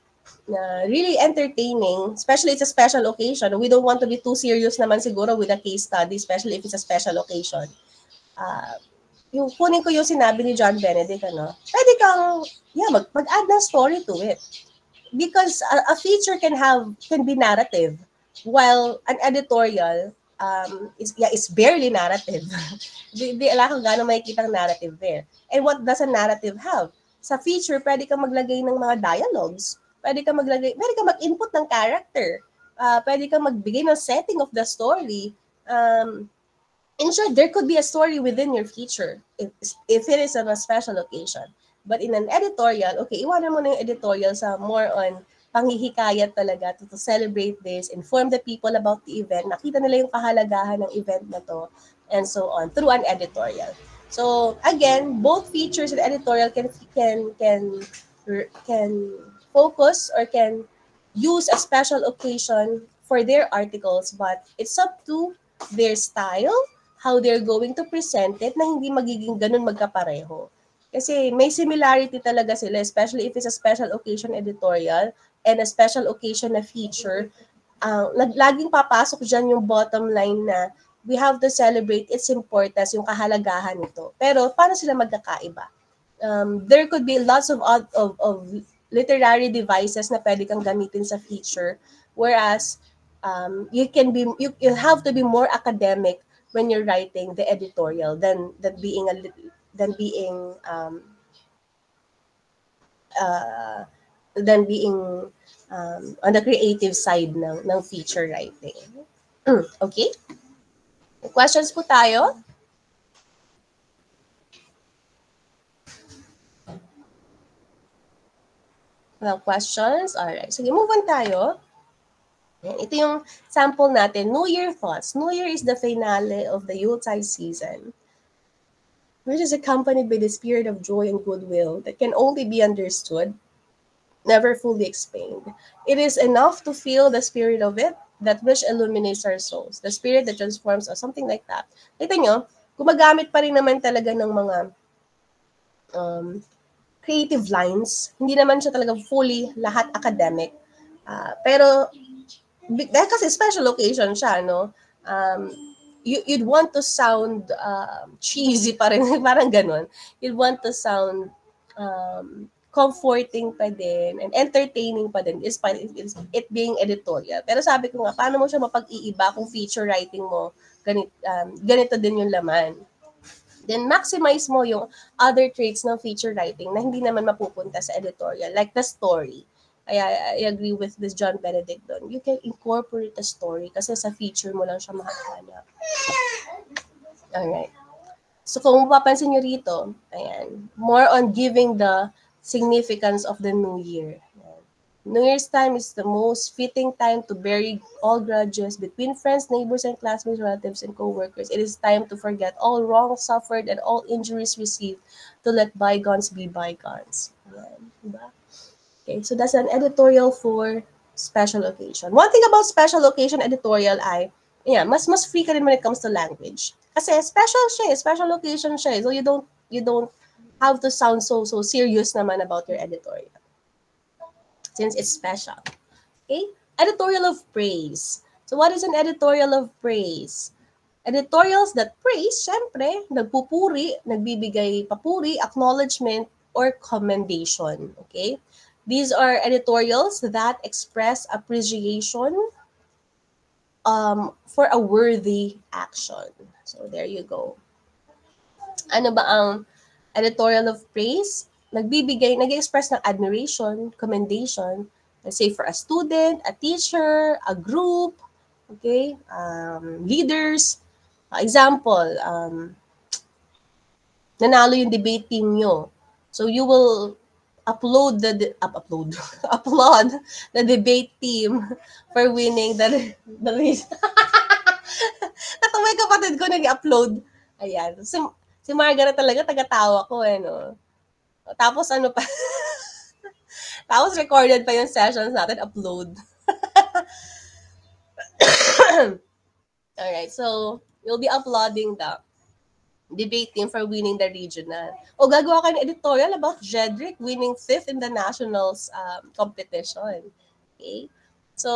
really entertaining, especially it's a special occasion. We don't want to be too serious naman siguro with a case study, especially if it's a special occasion. Yung kunin ko yung sinabi ni John Benedict, pwede kang, mag-add ng story to it. Because a feature can be narrative, while an editorial is barely narrative. Di ala kang gano'ng makikita narrative there. And what does a narrative have? Sa feature, pwede kang maglagay ng mga dialogues. Pwede kang mag-input ng character. Pwede kang magbigay ng setting of the story. In short, there could be a story within your feature if it is on a special occasion. But in an editorial, okay, iwanan mo na yung editorial sa more on panghihikayat talaga to celebrate this, inform the people about the event, nakita nila yung kahalagahan ng event na to, and so on, through an editorial. So again, both features and editorial can focus or can use a special occasion for their articles, but it's up to their style, how they're going to present it, na hindi magiging ganun magkapareho. Kasi may similarity talaga sila, especially if it's a special occasion editorial and a special occasion na feature. Laging papasok dyan yung bottom line na we have to celebrate its importance, yung kahalagahan nito. Pero paano sila magkakaiba? There could be lots of literary devices na pwede kang gamitin sa feature, whereas you have to be more academic when you're writing the editorial than being on the creative side ng feature writing. Okay? Questions po tayo? Well, questions? Alright. Sige, move on tayo. Ito yung sample natin. New Year thoughts. New Year is the finale of the Yuletide season, which is accompanied by the spirit of joy and goodwill that can only be understood, never fully explained. It is enough to feel the spirit of it, that which illuminates our souls, the spirit that transforms us, something like that. Kita nyo, gumagamit pa rin naman talaga ng mga creative lines. Hindi naman siya talaga fully lahat academic. Pero dahil kasi special occasion siya, no? You'd want to sound cheesy pa rin, parang ganun. You'd want to sound comforting pa din and entertaining pa din, despite it being editorial. Pero sabi ko nga, paano mo siya mapag-iiba kung feature writing mo, ganito din yung laman. Then maximize mo yung other traits ng feature writing na hindi naman mapupunta sa editorial, like the story. I agree with this John Benedict doon. You can incorporate a story kasi sa feature mo lang siya makahanap. Alright. So kung mapapansin nyo rito, ayan, more on giving the significance of the New Year. New Year's time is the most fitting time to bury all grudges between friends, neighbors, and classmates, relatives, and co-workers. It is time to forget all wrongs suffered and all injuries received, to let bygones be bygones. Ayan, diba? Okay, so that's an editorial for special occasion. One thing about special occasion editorial ay, mas free ka rin when it comes to language. Kasi special siya, special occasion siya. So you don't have to sound so serious naman about your editorial, since it's special. Okay? Editorial of praise. So what is an editorial of praise? Editorials that praise, syempre, nagpupuri, nagbibigay papuri, acknowledgement, or commendation. Okay? These are editorials that express appreciation for a worthy action. So there you go. Ano ba ang editorial of praise? Nag-express ng admiration, commendation, let's say for a student, a teacher, a group, okay, leaders. Example, nanalo yung debate team nyo. So you will applaud the debate team for winning the race. Natumay kapatid ko nag-upload. Ayan. Si Margaret talaga taga-tawa ko no. Tapos ano pa? Tapos recorded pa yung sessions natin, upload. Alright, so you'll be uploading debate team for winning the regional. O gagawa kayo ng editorial about Jedrick winning 5th in the nationals competition. Okay? So,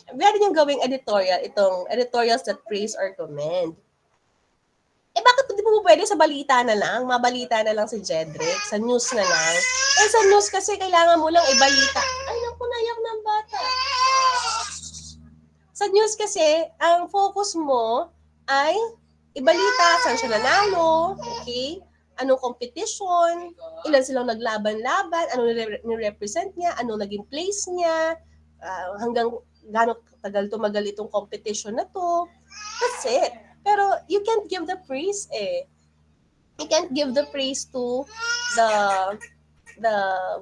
pwede niyong gawing editorial, itong editorials that praise or commend. Eh bakit hindi mo pwede sa balita na lang? Mabalita na lang si Jedrick, sa news na lang. Eh sa news kasi kailangan mo lang ibalita. Ay, naku, nayak ng bata. Sa news kasi, ang focus mo ay ibalita saan siya nanalo, okay? Anong competition, ilan silang naglaban-laban, ano ni-represent niya, ano naging place niya, hanggang gaano tagal tumagal itong competition na to. That's it. Pero you can't give the praise eh. You can't give the praise to the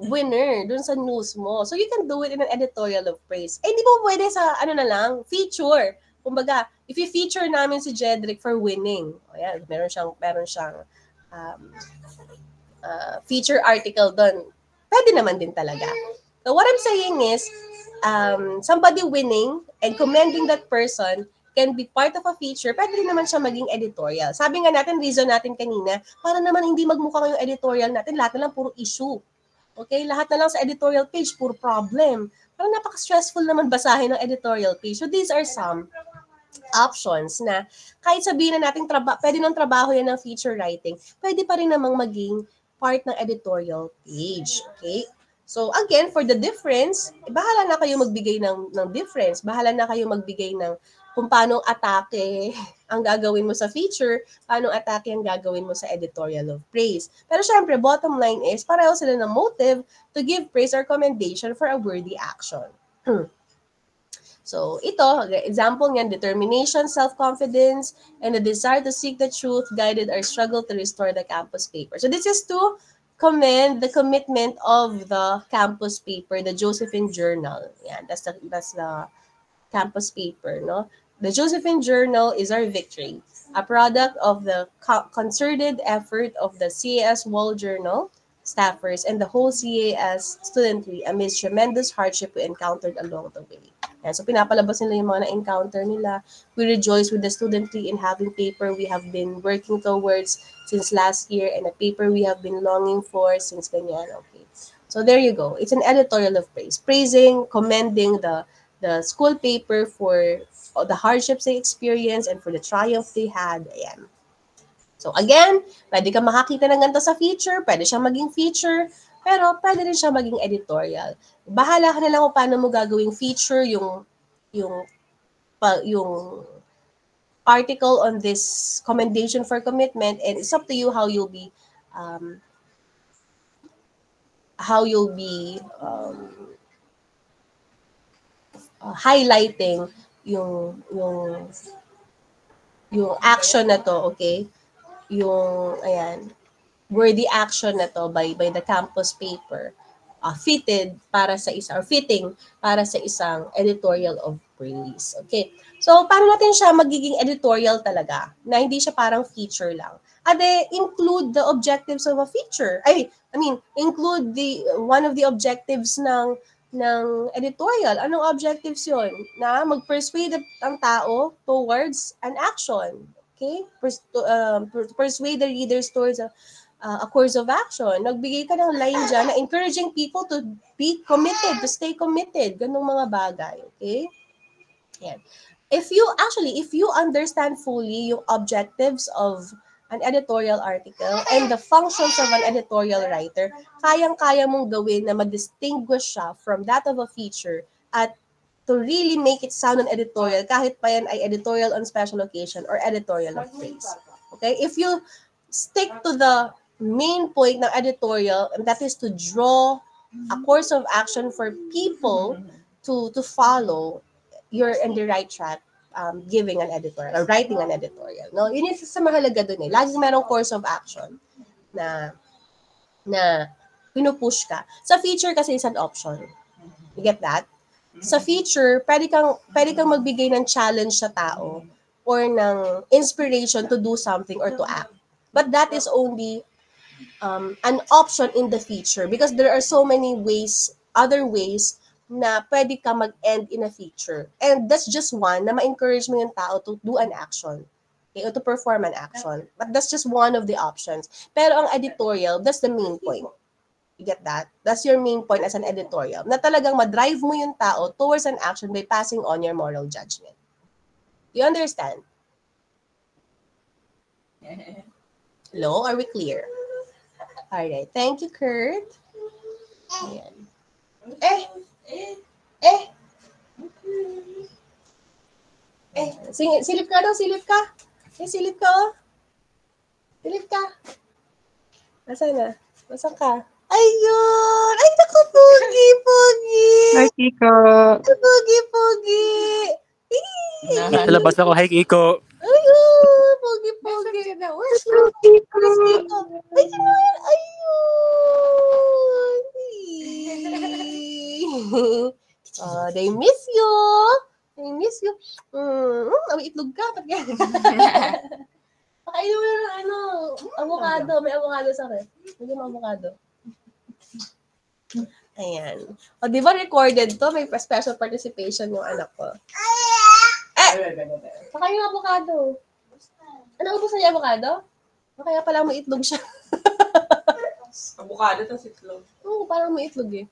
winner dun sa news mo. So you can do it in an editorial of praise. Eh, di mo pwede sa ano na lang, feature. Kumbaga, if you feature namin si Jedrick for winning, ayan, meron siyang feature article doon. Pwede naman din talaga. So what I'm saying is, somebody winning and commending that person can be part of a feature, pwede rin naman siya maging editorial. Sabi nga natin, reason natin kanina, para naman hindi magmukha yung editorial natin, lahat na lang puro issue. Okay? Lahat na lang sa editorial page, puro problem. Parang napaka-stressful naman basahin ng editorial page. So these are some options na kahit sabihin na natin pwede ng trabaho yan ng feature writing, pwede pa rin namang maging part ng editorial page. Okay? So again, for the difference, bahala na kayo magbigay ng difference. Bahala na kayo magbigay ng kung paano atake ang gagawin mo sa feature, paano atake ang gagawin mo sa editorial of praise. Pero syempre, bottom line is, pareho sila ng motive to give praise or commendation for a worthy action. So ito, example niyan, determination, self-confidence, and the desire to seek the truth guided our struggle to restore the campus paper. So this is to commend the commitment of the campus paper, the Josephine Journal. Yan, that's the campus paper, no? The Josephine Journal is our victory, a product of the concerted effort of the CAS Wall Journal staffers and the whole CAS studentry amidst tremendous hardship we encountered along the way. And so pinapalabas nila yung mga na-encounter nila. We rejoice with the studentry in having paper we have been working towards since last year and a paper we have been longing for since ganyan. Okay. So there you go. It's an editorial of praise. Praising, commending the school paper for the hardships they experienced and for the triumph they had. Ayan. So again, pwede ka makakita ng ganito sa feature, pwede siyang maging feature, pero pwede rin siya maging editorial. Bahala ka na lang kung paano mo gagawing feature yung article on this commendation for commitment, and it's up to you how you'll be highlighting yung action na to, okay? Yung ayan, worthy action na to by the campus paper, fitting para sa isang editorial of praise. Okay. So paano natin siya magiging editorial talaga na hindi siya parang feature lang? Include the objectives of a feature. Include one of the objectives ng editorial. Anong objectives yun? Na mag-persuade ang tao towards an action. Okay? Persuade the readers towards a course of action. Nagbigay ka ng line dyan na encouraging people to be committed, to stay committed. Ganong mga bagay. Okay? Yan. If you understand fully yung objectives of an editorial article and the functions of an editorial writer, kayang-kaya mong gawin na ma-distinguish siya from that of a feature at to really make it sound an editorial, kahit pa yan ay editorial on special occasion or editorial of praise. Okay? If you stick to the main point ng editorial, and that is to draw a course of action for people to follow, you're in the right track. Giving an editorial or writing an editorial. No? Yun yung sa mahalaga dun eh. Lagi merong course of action na pinupush ka. Sa feature kasi is an option. You get that? Sa feature, pwede kang magbigay ng challenge sa tao or ng inspiration to do something or to act. But that is only an option in the feature because there are so many other ways na pwede ka mag-end in a feature. And that's just one na ma-encourage mo yung tao to do an action. Okay, or to perform an action. But that's just one of the options. Pero ang editorial, that's the main point. You get that? That's your main point as an editorial. Na talagang madrive mo yung tao towards an action by passing on your moral judgment. You understand? Hello? Are we clear? Alright. Thank you, Kurt. Ayan. Silip ka daw, silip ka. Silip ka, oh. Silip ka. Nasaan na? Nasaan ka? Ayun! Ay, naku, Pogi! Hi, Kiko! Pogi! Nasa labas ako. Hi, Kiko. Ayun! Pogi! Where's Kiko? Ay, sino yan? Ayun! They miss you! May itlog ka. Ba't yan? Pakainin mo yung avocado. May avocado sa akin. Hindi mo avocado. Ayan. O, di ba recorded to? May special participation yung anak ko. Pakainin yung avocado. Ano, ubusan niya avocado? Kaya pala may itlog siya. Avocado tas itlog. Oo, parang may itlog eh.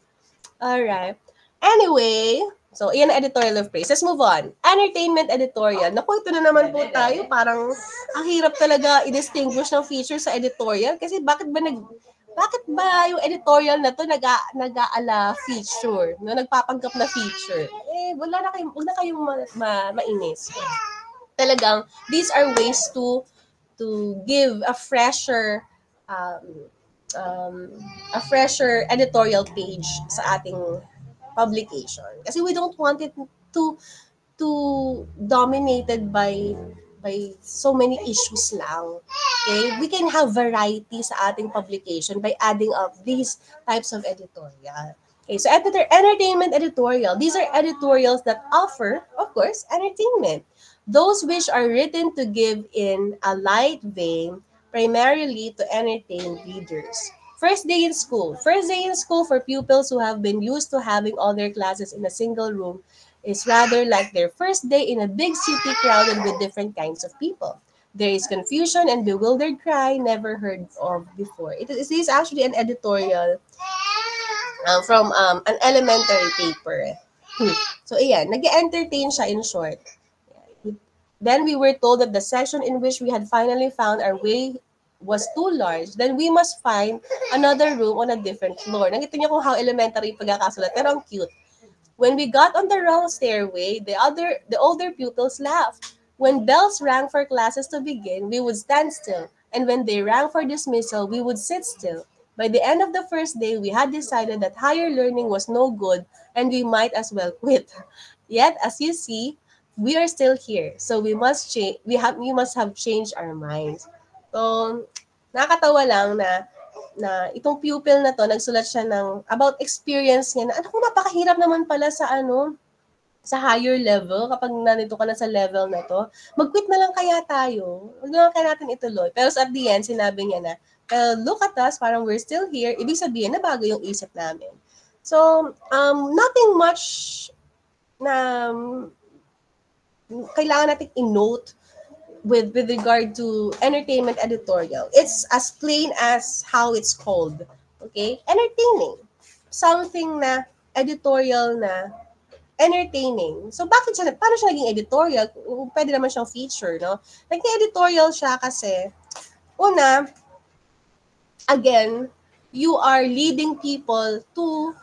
Alright. Anyway, so iyan ang editorial of praise. Let's move on. Entertainment editorial. Naku, ito na naman po tayo. Parang ang hirap talaga i-distinguish ng feature sa editorial. Kasi bakit ba yung editorial na to nag-aala feature? No? Nagpapanggap na feature. Wag na kayong mainis. Talagang, these are ways to give a fresher editorial page sa ating publication. Kasi we don't want it to dominated by so many issues lang. Okay? We can have variety sa ating publication by adding up these types of editorial. Okay, so entertainment editorial. These are editorials that offer, of course, entertainment. Those which are written to give in a light vein, primarily to entertain readers. First day in school. First day in school for pupils who have been used to having all their classes in a single room is rather like their first day in a big city crowded with different kinds of people. There is confusion and bewildered cry never heard of before. It is actually an editorial from an elementary paper. So, ayan, nag-entertain siya in short. Then we were told that the section in which we had finally found our way was too large. Then we must find another room on a different floor. Nakita niyo kung how elementary pagkakasulat, pero ang cute. When we got on the wrong stairway, the older pupils laughed. When bells rang for classes to begin, we would stand still. And when they rang for dismissal, we would sit still. By the end of the first day, we had decided that higher learning was no good and we might as well quit. Yet, as you see, we are still here. So we must have changed our minds. So, nakakatawa lang na itong pupil na to, nagsulat siya about experience niya na, kung napakahirap naman pala sa higher level, kapag nandito ka na sa level na to, mag-quit na lang kaya tayo. Huwag na kaya natin ituloy. Pero at the end, sinabi niya na, look at us, parang we're still here. Ibig sabihin na bago yung isip namin. So, nothing much na kailangan natin i-note with regard to entertainment editorial. It's as plain as how it's called. Okay? Entertaining. Something na editorial na entertaining. So, paano siya naging editorial? Pwede naman siyang feature, no? Naging editorial siya kasi, una, again, you are leading people to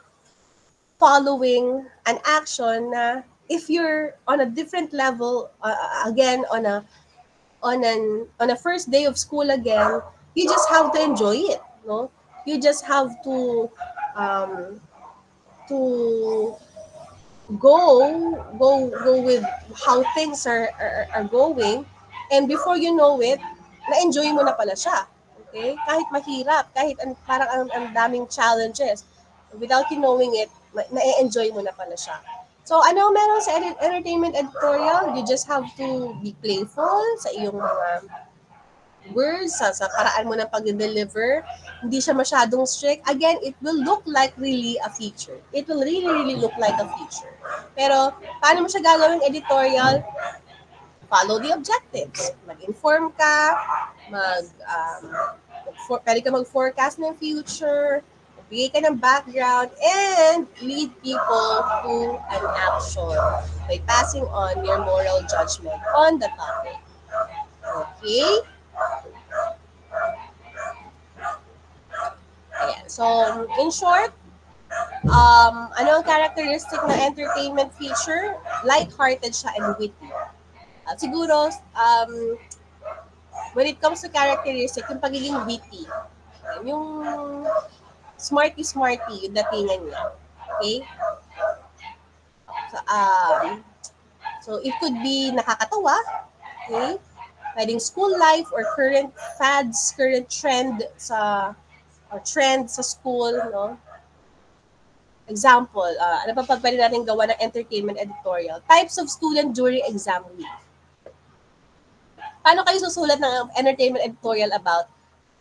following an action na if you're on a different level, again, on a first day of school again, you just have to enjoy it, no? You just have to go with how things are going, and before you know it, na-enjoy mo na pala siya. Okay? Kahit mahirap, kahit parang ang daming challenges, without you knowing it, na-enjoy mo na pala siya. So, ano meron sa entertainment editorial? You just have to be playful sa iyong mga words, sa paraan mo ng pag-deliver. Hindi siya masyadong strict. Again, it will look like really a feature. It will really, really look like a feature. Pero, paano mo siya gagawin editorial? follow the objectives. Mag-inform ka, pwede ka mag-forecast ng future, magbigay ka ng background, and lead people to an action by passing on your moral judgment on the topic. Okay? Ayan. So, in short, ano ang characteristic ng entertainment feature? Light-hearted siya and witty. Siguro, when it comes to characteristic, yung pagiging witty, yung smarty-smarty, yung datingan niya. Okay? So, it could be nakakatawa, okay? Pwedeng school life or current fads, current trend sa school, no? Example, ano pa pwede natin gawa ng entertainment editorial? Types of student during exam week. Paano kayo susulat ng entertainment editorial about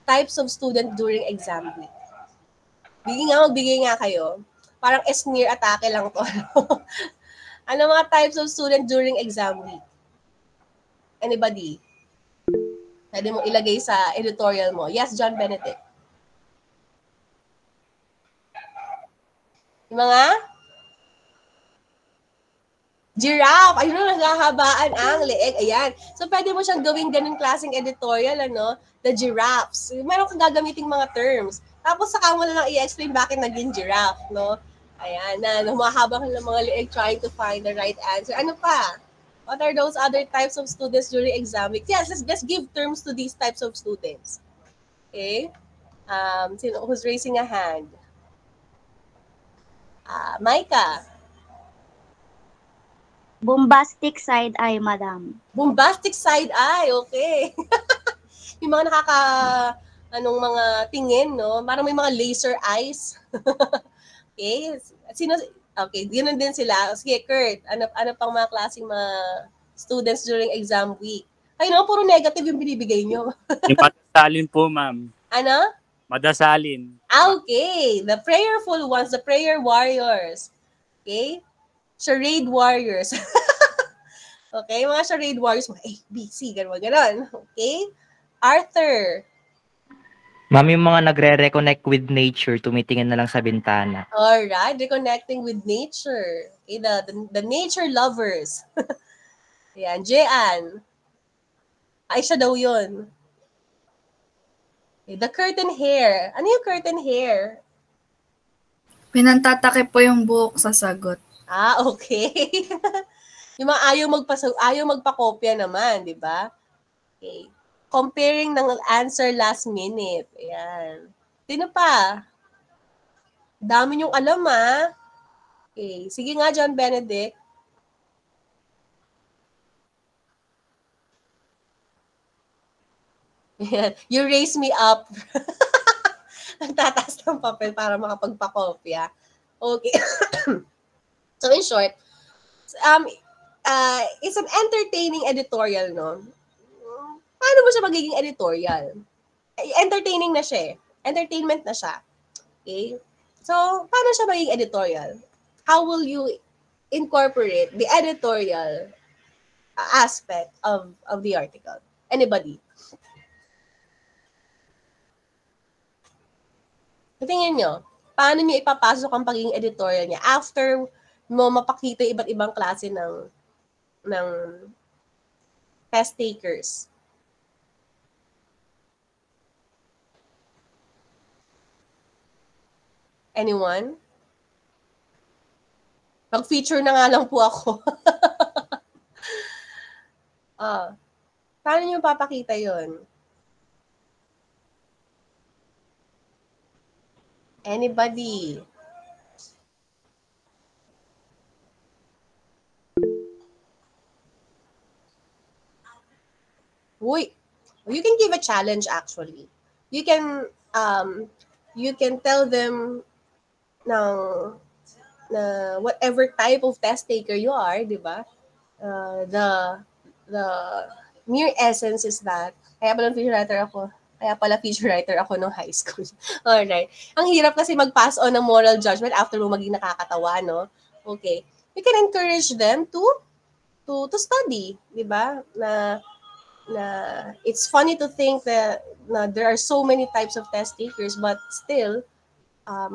types of student during exam week? Magbigay nga kayo. Parang sneer atake lang to. Ano mga types of student during exam week? Anybody? Pwede mo ilagay sa editorial mo. Yes, John Benedict. Yung mga giraffe. Ayun na, naghahabaan ang leeg. Ayan. So, pwede mo siyang gawing ganun klaseng editorial, ano? The giraffes. Meron kang gagamiting mga terms. Tapos, saka mo na lang i-explain bakit naging giraffe, no? Ayan, na humahaba ka ng mga leeg trying to find the right answer. Ano pa? What are those other types of students during exam week? Yes, let's give terms to these types of students. Okay? Who's raising a hand? Micah. Bombastic side eye, madam. Bombastic side eye, okay. Yung mga anong mga tingin, no? Parang may mga laser eyes. Okay. Okay, ganoon din sila. Sige, Kurt, ano pang mga klaseng mga students during exam week? Ay, no, puro negative yung binibigay nyo. Yung madasalin po, ma'am. Ano? Madasalin. Okay. The prayerful ones, the prayer warriors. Okay? Charade warriors. Okay? Mga charade warriors, mga A, B, C, gano'n. Okay? Arthur. Ma'am, yung mga nagre-reconnect with nature, tumitingin na lang sa bintana. Alright, reconnecting with nature. Okay, the nature lovers. Ayan, Jean. Ay, siya daw yun. Okay, the curtain hair. Ano yung curtain hair? Pinantatakip po yung buhok sa sagot. Okay. Yung mga ayaw magpakopya naman, di ba? Okay. Comparing ng answer last minute. Ayan. Sino pa? Dami niyong alam, ha? Okay. Sige nga, John Benedict. Ayan. You raise me up. Nagtataas ng papel para makapagpakopya. Okay. So, in short, it's an entertaining editorial, no? Paano mo siya magiging editorial? Entertaining na siya eh. Entertainment na siya. Okay? So, paano siya magiging editorial? How will you incorporate the editorial aspect of the article? Anybody? Tingnan nyo, paano nyo ipapasok ang pagiging editorial niya after mo mapakita iba't ibang klase ng test takers? Anyone? Mag-feature na nga lang po ako. Paano nyo papakita yon? Anybody? Uy, you can give a challenge actually. You can tell them na whatever type of test taker you are, di ba? The mere essence is that, kaya pala feature writer ako nung high school. Alright. Ang hirap kasi mag-pass on ng moral judgment after mo maging nakakatawa, no? Okay. You can encourage them to to study, di ba? Na it's funny to think that na there are so many types of test takers, but still,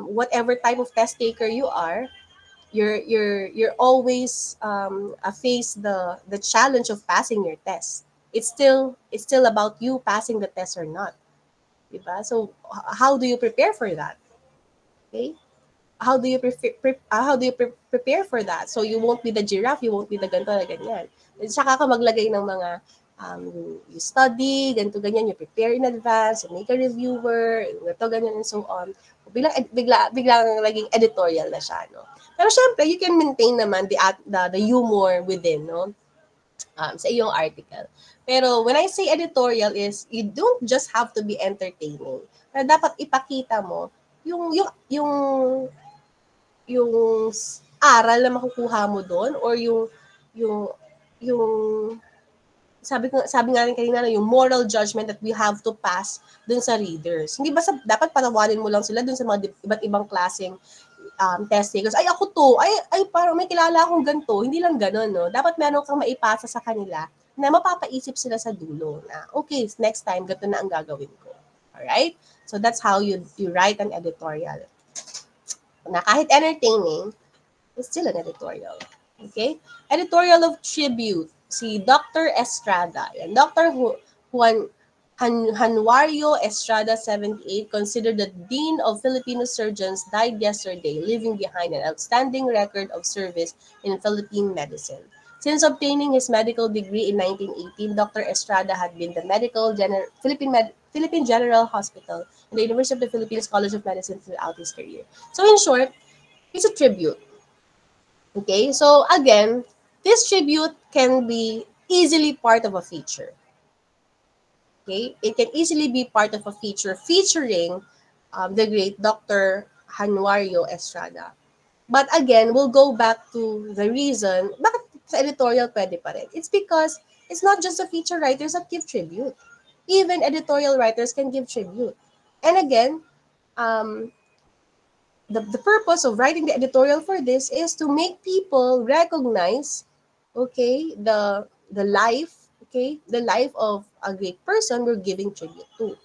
whatever type of test taker you are, you're always face the challenge of passing your test. It's still about you passing the test or not, diba? So how do you prepare for that? Okay, how do you prepare for that? So you won't be the giraffe, you won't be the ganito na ganyan. Saka ka maglagay ng mga you study, ganito ganyan, you prepare in advance, you make a reviewer, ganito ganyan and so on. Biglang naging editorial na siya, no? Pero syempre, you can maintain naman the humor within, no? Sa iyong article. Pero when I say editorial is, you don't just have to be entertaining. Pero dapat ipakita mo yung yung aral na makukuha mo doon, or yung yung sabi nga rin kanina na yung moral judgment that we have to pass dun sa readers. Hindi ba dapat patawarin mo lang sila dun sa mga iba't ibang klaseng test takers. Ay, ako to. Ay, parang may kilala akong ganito. Hindi lang ganun, no? Dapat meron kang maipasa sa kanila na mapapaisip sila sa dulo na, okay, next time, ganito na ang gagawin ko. Alright? So that's how you write an editorial. Na kahit entertaining, it's still an editorial. Okay? Editorial of tribute. Si Dr. Estrada. Yan. Dr. Januario Estrada, 78, considered the Dean of Filipino Surgeons, died yesterday, leaving behind an outstanding record of service in Philippine medicine. Since obtaining his medical degree in 1918, Dr. Estrada had been the Philippine General Hospital and the University of the Philippines College of Medicine throughout his career. So in short, it's a tribute. Okay, so again, this tribute can be easily part of a feature. Okay, it can easily be part of a feature featuring the great Dr. Januario Estrada. But again, we'll go back to the reason bakit sa editorial pwede pa rin. It's because it's not just the feature writers that give tribute. Even editorial writers can give tribute. And again, the purpose of writing the editorial for this is to make people recognize, okay, the life, okay, the life of a great person we're giving tribute to.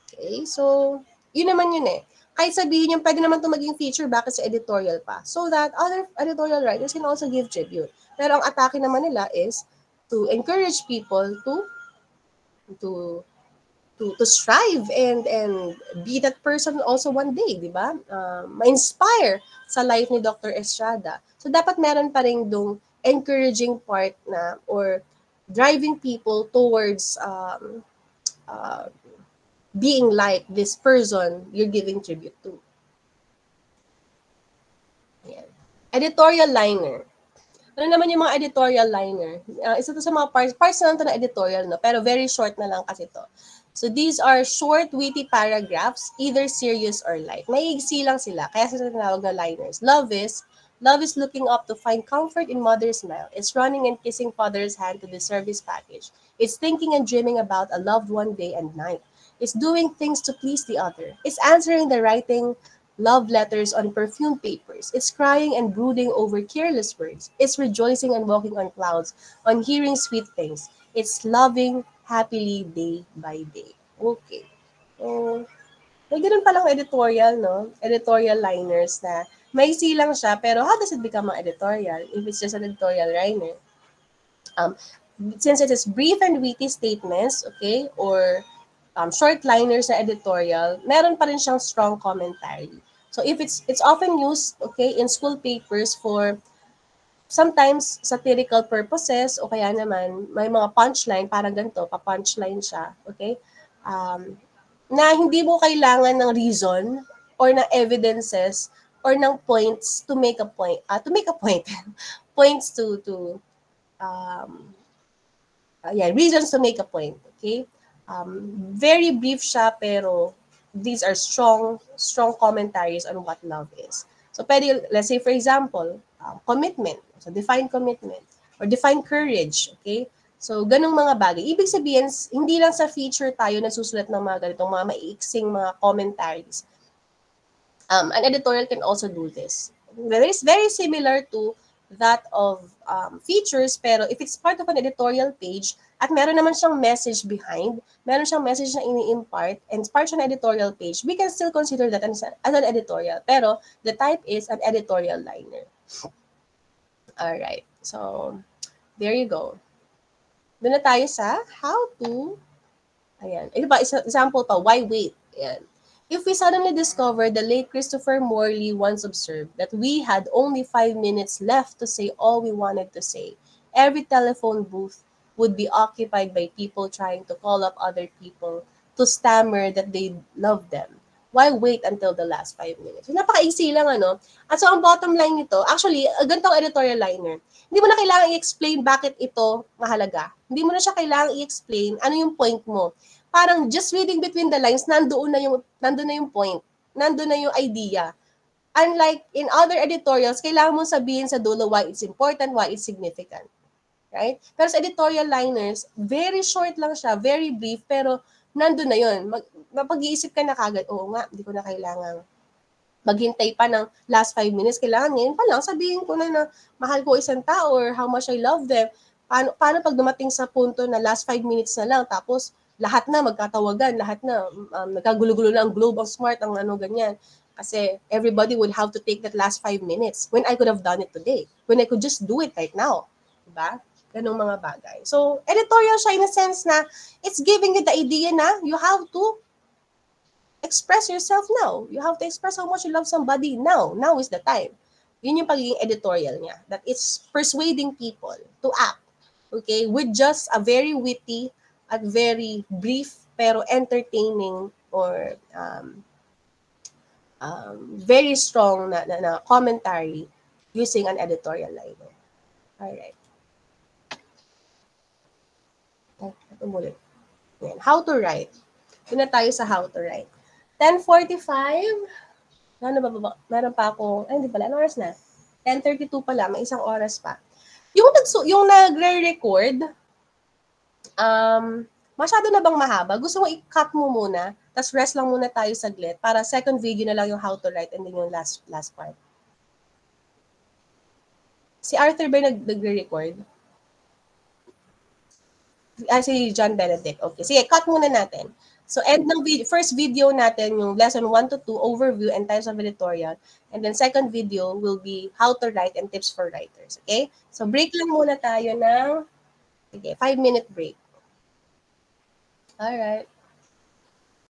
Okay, so yun naman yun eh. Kahit sabihin yung pwede naman ito maging feature, bakit sa editorial pa? So that other editorial writers can also give tribute. Pero ang atake naman nila is to encourage people to strive and be that person also one day, di ba? Ma-inspire sa life ni Dr. Estrada. So dapat meron pa rin dong encouraging part na or driving people towards being like this person you're giving tribute to. Ayan. Editorial liner. Ano naman yung mga editorial liner? Isa to sa mga parts na to na editorial, no? Pero very short na lang kasi to. So these are short, witty paragraphs, either serious or light. Maigsi lang sila, kaya sila tinawag na liners. Love is looking up to find comfort in mother's smile. It's running and kissing father's hand to deserve his package. It's thinking and dreaming about a loved one day and night. It's doing things to please the other. It's answering the writing love letters on perfumed papers. It's crying and brooding over careless words. It's rejoicing and walking on clouds, on hearing sweet things. It's loving happily day by day. Okay. So, may ganun palang editorial, no? Editorial liners na may silang siya, pero how does it become an editorial if it's just an editorial liner? Since it is brief and witty statements, okay, or short liners na editorial, meron pa rin siyang strong commentary. So if it's often used, okay, in school papers for sometimes satirical purposes, o kaya naman may mga punchline, parang ganito, pa-punchline siya, okay? Na hindi mo kailangan ng reason or ng evidences or ng points to make a point, points to reasons to make a point, okay? Very brief siya, pero these are strong commentaries on what love is. So, pwede, let's say, for example, commitment. So, define commitment or define courage, okay? So, ganung mga bagay. Ibig sabihin, hindi lang sa feature tayo nasusulat ng mga ganitong mga maiiksing mga commentaries. An editorial can also do this. It's very similar to that of features, pero if it's part of an editorial page, at meron naman siyang message behind, meron siyang message na ini-impart, and it's part siya ng editorial page, we can still consider that as an editorial. Pero the type is an editorial liner. Alright, so there you go. Doon na tayo sa how to, ayan, ito pa, example pa, why wait? Ayan. If we suddenly discovered the late Christopher Morley once observed that we had only 5 minutes left to say all we wanted to say, every telephone booth would be occupied by people trying to call up other people to stammer that they love them. Why wait until the last 5 minutes? So, napaka-easy lang, ano? At so, ang bottom line nito, actually, ganitong editorial liner, hindi mo na kailangan i-explain bakit ito mahalaga. Hindi mo na siya kailangan i-explain ano yung point mo. Parang just reading between the lines, nandoon na yung point, nandoon na yung idea. Unlike in other editorials, kailangan mong sabihin sa dulo why it's important, why it's significant. Right? Pero sa editorial liners, very short lang siya, very brief, pero nandoon na yun. Mapag-iisip ka na kagad, oo nga, hindi ko na kailangan maghintay pa ng last 5 minutes. Kailangan ngayon pa lang, sabihin ko na mahal ko isang tao or how much I love them. Paano pag dumating sa punto na last 5 minutes na lang, tapos lahat na magkatawagan, lahat na nagkagulo-gulo na ang globe, ang smart, ang ano, ganyan. Kasi everybody would have to take that last 5 minutes when I could have done it today. When I could just do it right now. Diba? Ganong mga bagay. So, editorial siya in a sense na it's giving you the idea na you have to express yourself now. You have to express how much you love somebody now. Now is the time. Yun yung pagiging editorial niya. That it's persuading people to act. Okay? With just a very witty at very brief pero entertaining or very strong na commentary using an editorial liner. Alright. Umulit. How to write. Doon na tayo sa how to write. 10:45. Ano ba? Meron pa ako. Ay, hindi pala. Ano oras na? 10:32 pala. May isang oras pa. Yung nagre-record, masyado na bang mahaba? Gusto mo i-cut mo muna, tapos rest lang muna tayo saglit para second video na lang yung how to write and then yung last part. Si Arthur ba nagre-record? Si John Benedict. Okay. Sige, cut muna natin. So, end ng first video natin, yung lesson 1 to 2, overview and types of editorial. And then second video will be how to write and tips for writers. Okay? So, break lang muna tayo ng, sige, 5-minute break. All right.